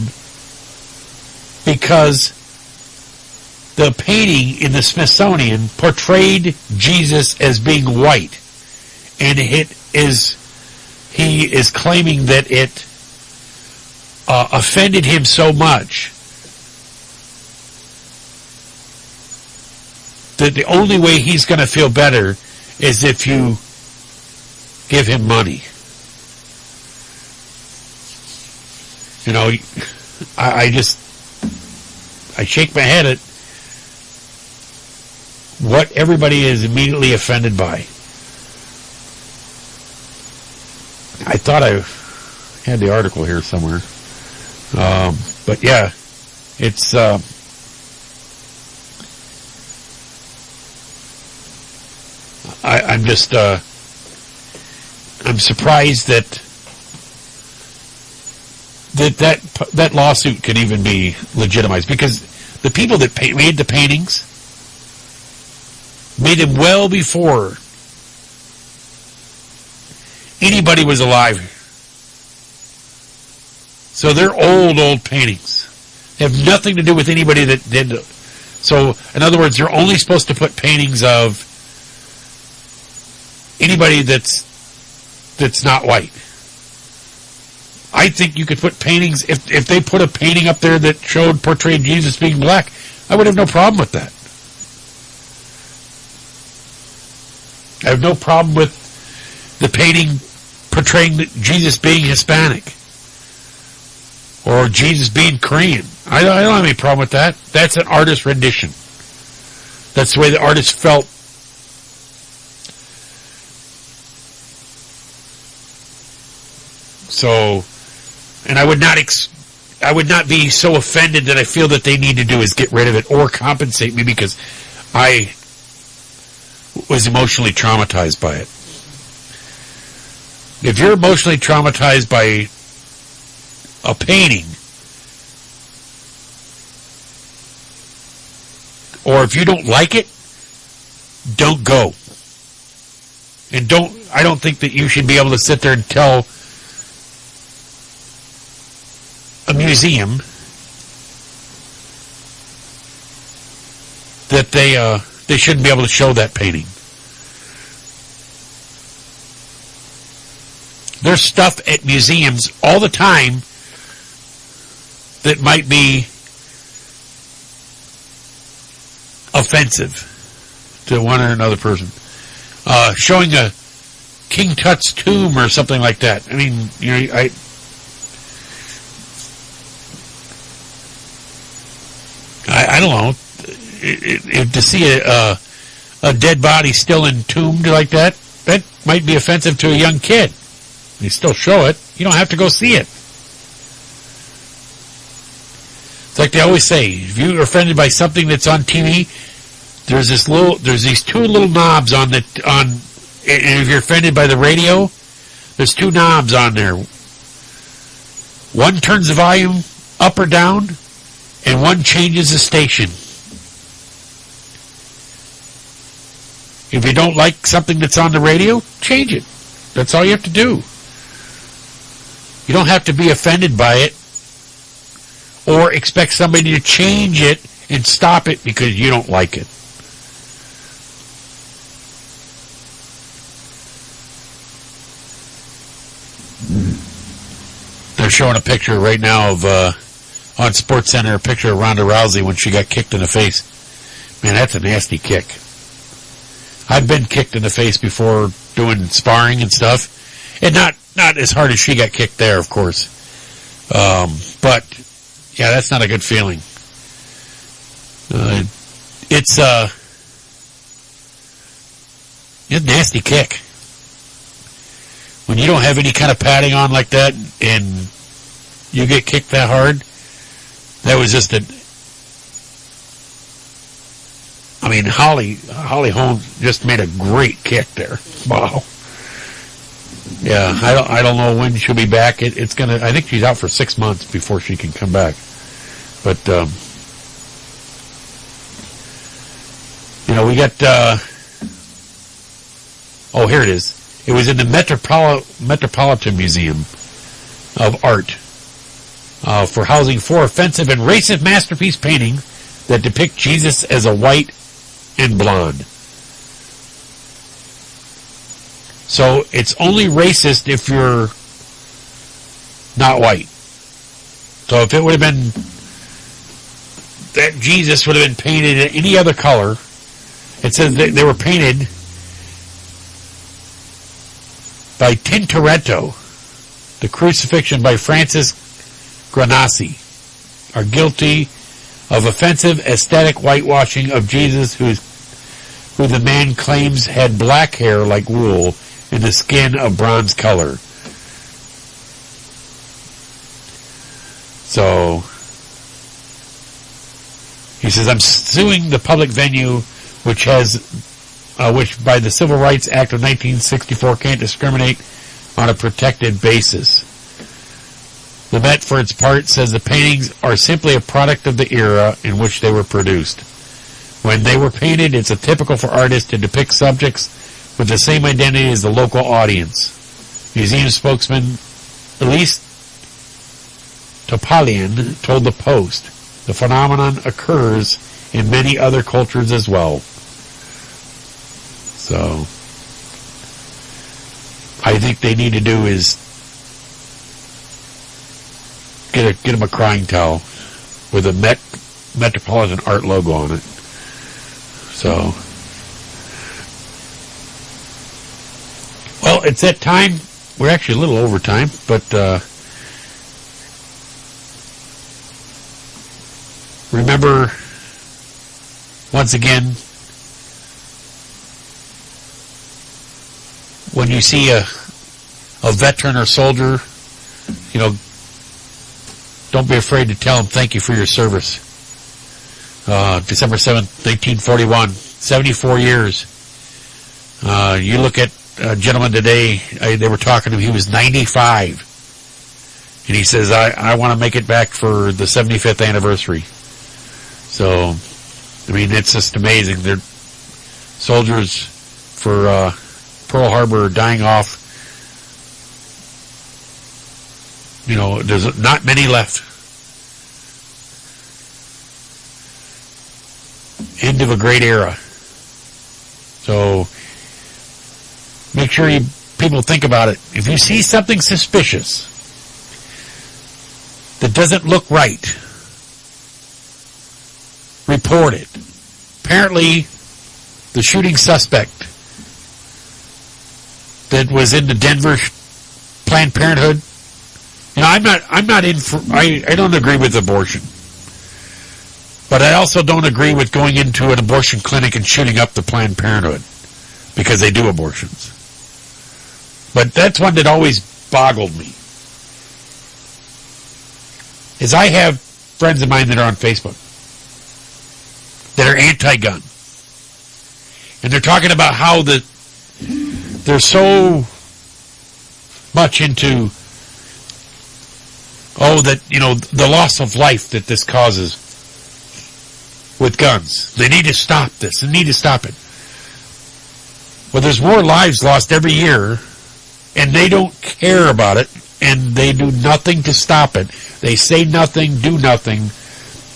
Speaker 2: because the painting in the Smithsonian portrayed Jesus as being white. And he is claiming that it offended him so much that the only way he's going to feel better is if you give him money. You know, I shake my head at what everybody is immediately offended by. I thought I had the article here somewhere. But yeah, it's, I'm just, I'm surprised that lawsuit can even be legitimized, because the people that made the paintings made them well before anybody was alive. So they're old paintings. They have nothing to do with anybody that did. So, in other words, you're only supposed to put paintings of anybody that's not white. I think you could put paintings, if they put a painting up there that portrayed Jesus being black, I would have no problem with that. I have no problem with the painting portraying Jesus being Hispanic or Jesus being Korean. I don't have any problem with that. That's an artist rendition. That's the way the artist felt. So, and I would not be so offended that I feel that they need to do is get rid of it or compensate me because I was emotionally traumatized by it. If you're emotionally traumatized by a painting, or if you don't like it, don't go. And I don't think that you should be able to sit there and tell a museum that they shouldn't be able to show that painting. There's stuff at museums all the time that might be offensive to one or another person. Showing a King Tut's tomb or something like that. I mean, you know, I don't know. To see a dead body still entombed like that might be offensive to a young kid. You still show it. You don't have to go see it. It's like they always say, if you're offended by something that's on TV, there's these two little knobs and if you're offended by the radio, there's two knobs on there. One turns the volume up or down, and one changes the station. If you don't like something that's on the radio, change it. That's all you have to do. You don't have to be offended by it or expect somebody to change it and stop it because you don't like it. They're showing a picture right now of, on SportsCenter, a picture of Ronda Rousey when she got kicked in the face. Man, that's a nasty kick. I've been kicked in the face before doing sparring and stuff. And not as hard as she got kicked there, of course. But, yeah, that's not a good feeling. It's a nasty kick. When you don't have any kind of padding on like that and you get kicked that hard, that was just Holly Holmes just made a great kick there. Wow. Yeah, I don't know when she'll be back. I think she's out for 6 months before she can come back. But, we got, here it is. It was in the Metropolitan Museum of Art for housing 4 offensive and racist masterpiece paintings that depict Jesus as a white and blonde. So it's only racist if you're not white. So if it would have been that Jesus would have been painted in any other color, it says that they were painted by Tintoretto. The crucifixion by Francis Granassi are guilty of offensive aesthetic whitewashing of Jesus, who the man claims had black hair like wool and the skin of bronze color. So he says, I'm suing the public venue which by the Civil Rights Act of 1964 can't discriminate on a protected basis. The Met, for its part, says the paintings are simply a product of the era in which they were produced. When they were painted, it's typical for artists to depict subjects with the same identity as the local audience. Museum spokesman Elise Topalian told the Post, the phenomenon occurs in many other cultures as well. So, I think they need to do is get him a crying towel with a Metropolitan Art logo on it. So, well, it's that time. We're actually a little over time, but remember, once again, when you see a veteran or soldier, you know, don't be afraid to tell them thank you for your service. December 7th, 1941, 74 years. You look at a gentleman today, they were talking to him, he was 95. And he says, I want to make it back for the 75th anniversary. So, I mean, it's just amazing. They're soldiers for Pearl Harbor dying off. You know, there's not many left. End of a great era. So, make sure people think about it. If you see something suspicious that doesn't look right, report it. Apparently, the shooting suspect that was in the Denver Planned Parenthood, you know, I'm not in for, I don't agree with abortion. But I also don't agree with going into an abortion clinic and shooting up the Planned Parenthood because they do abortions. But that's one that always boggled me. Is I have friends of mine that are on Facebook that are anti-gun. And they're talking about how they're so much into, the loss of life that this causes with guns. They need to stop this. They need to stop it. Well, there's more lives lost every year, and they don't care about it, and they do nothing to stop it. They say nothing, do nothing,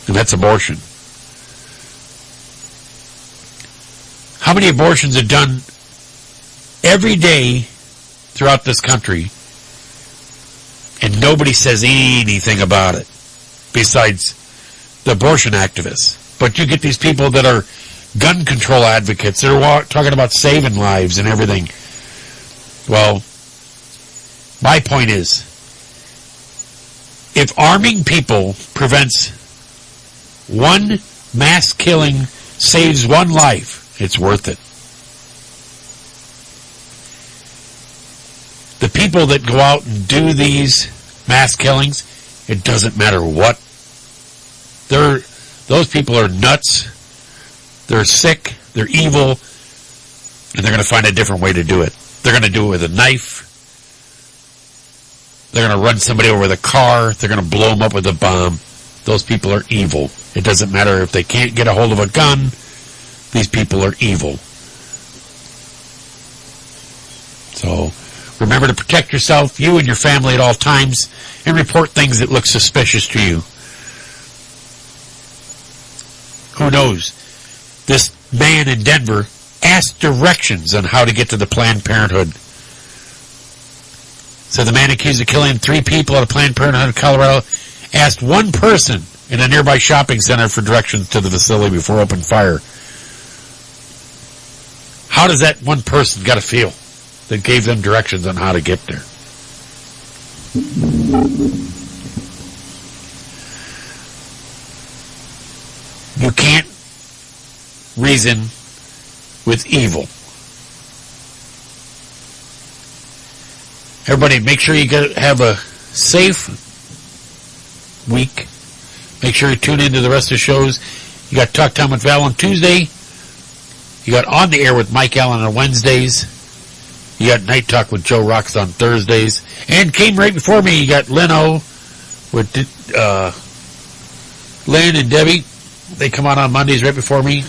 Speaker 2: and that's abortion. How many abortions are done every day throughout this country, and nobody says anything about it besides the abortion activists? But you get these people that are gun control advocates. They're talking about saving lives and everything. Well, my point is, if arming people prevents one mass killing, saves one life, it's worth it. The people that go out and do these mass killings, it doesn't matter what. Those people are nuts. They're sick. They're evil. And they're going to find a different way to do it. They're going to do it with a knife. They're going to run somebody over with a car. They're going to blow them up with a bomb. Those people are evil. It doesn't matter if they can't get a hold of a gun. These people are evil. So, remember to protect yourself, you and your family at all times, and report things that look suspicious to you. Who knows? This man in Denver asked directions on how to get to the Planned Parenthood. So the man accused of killing 3 people at a Planned Parenthood in Colorado asked one person in a nearby shopping center for directions to the facility before opening fire. How does that one person got to feel that gave them directions on how to get there? You can't reason with evil. Everybody, make sure you have a safe week. Make sure you tune into the rest of the shows. You got Talk Time with Val on Tuesday. You got On the Air with Mike Allen on Wednesdays. You got Night Talk with Joe Rocks on Thursdays. And came right before me, you got Leno with Lynn and Debbie. They come on Mondays right before me.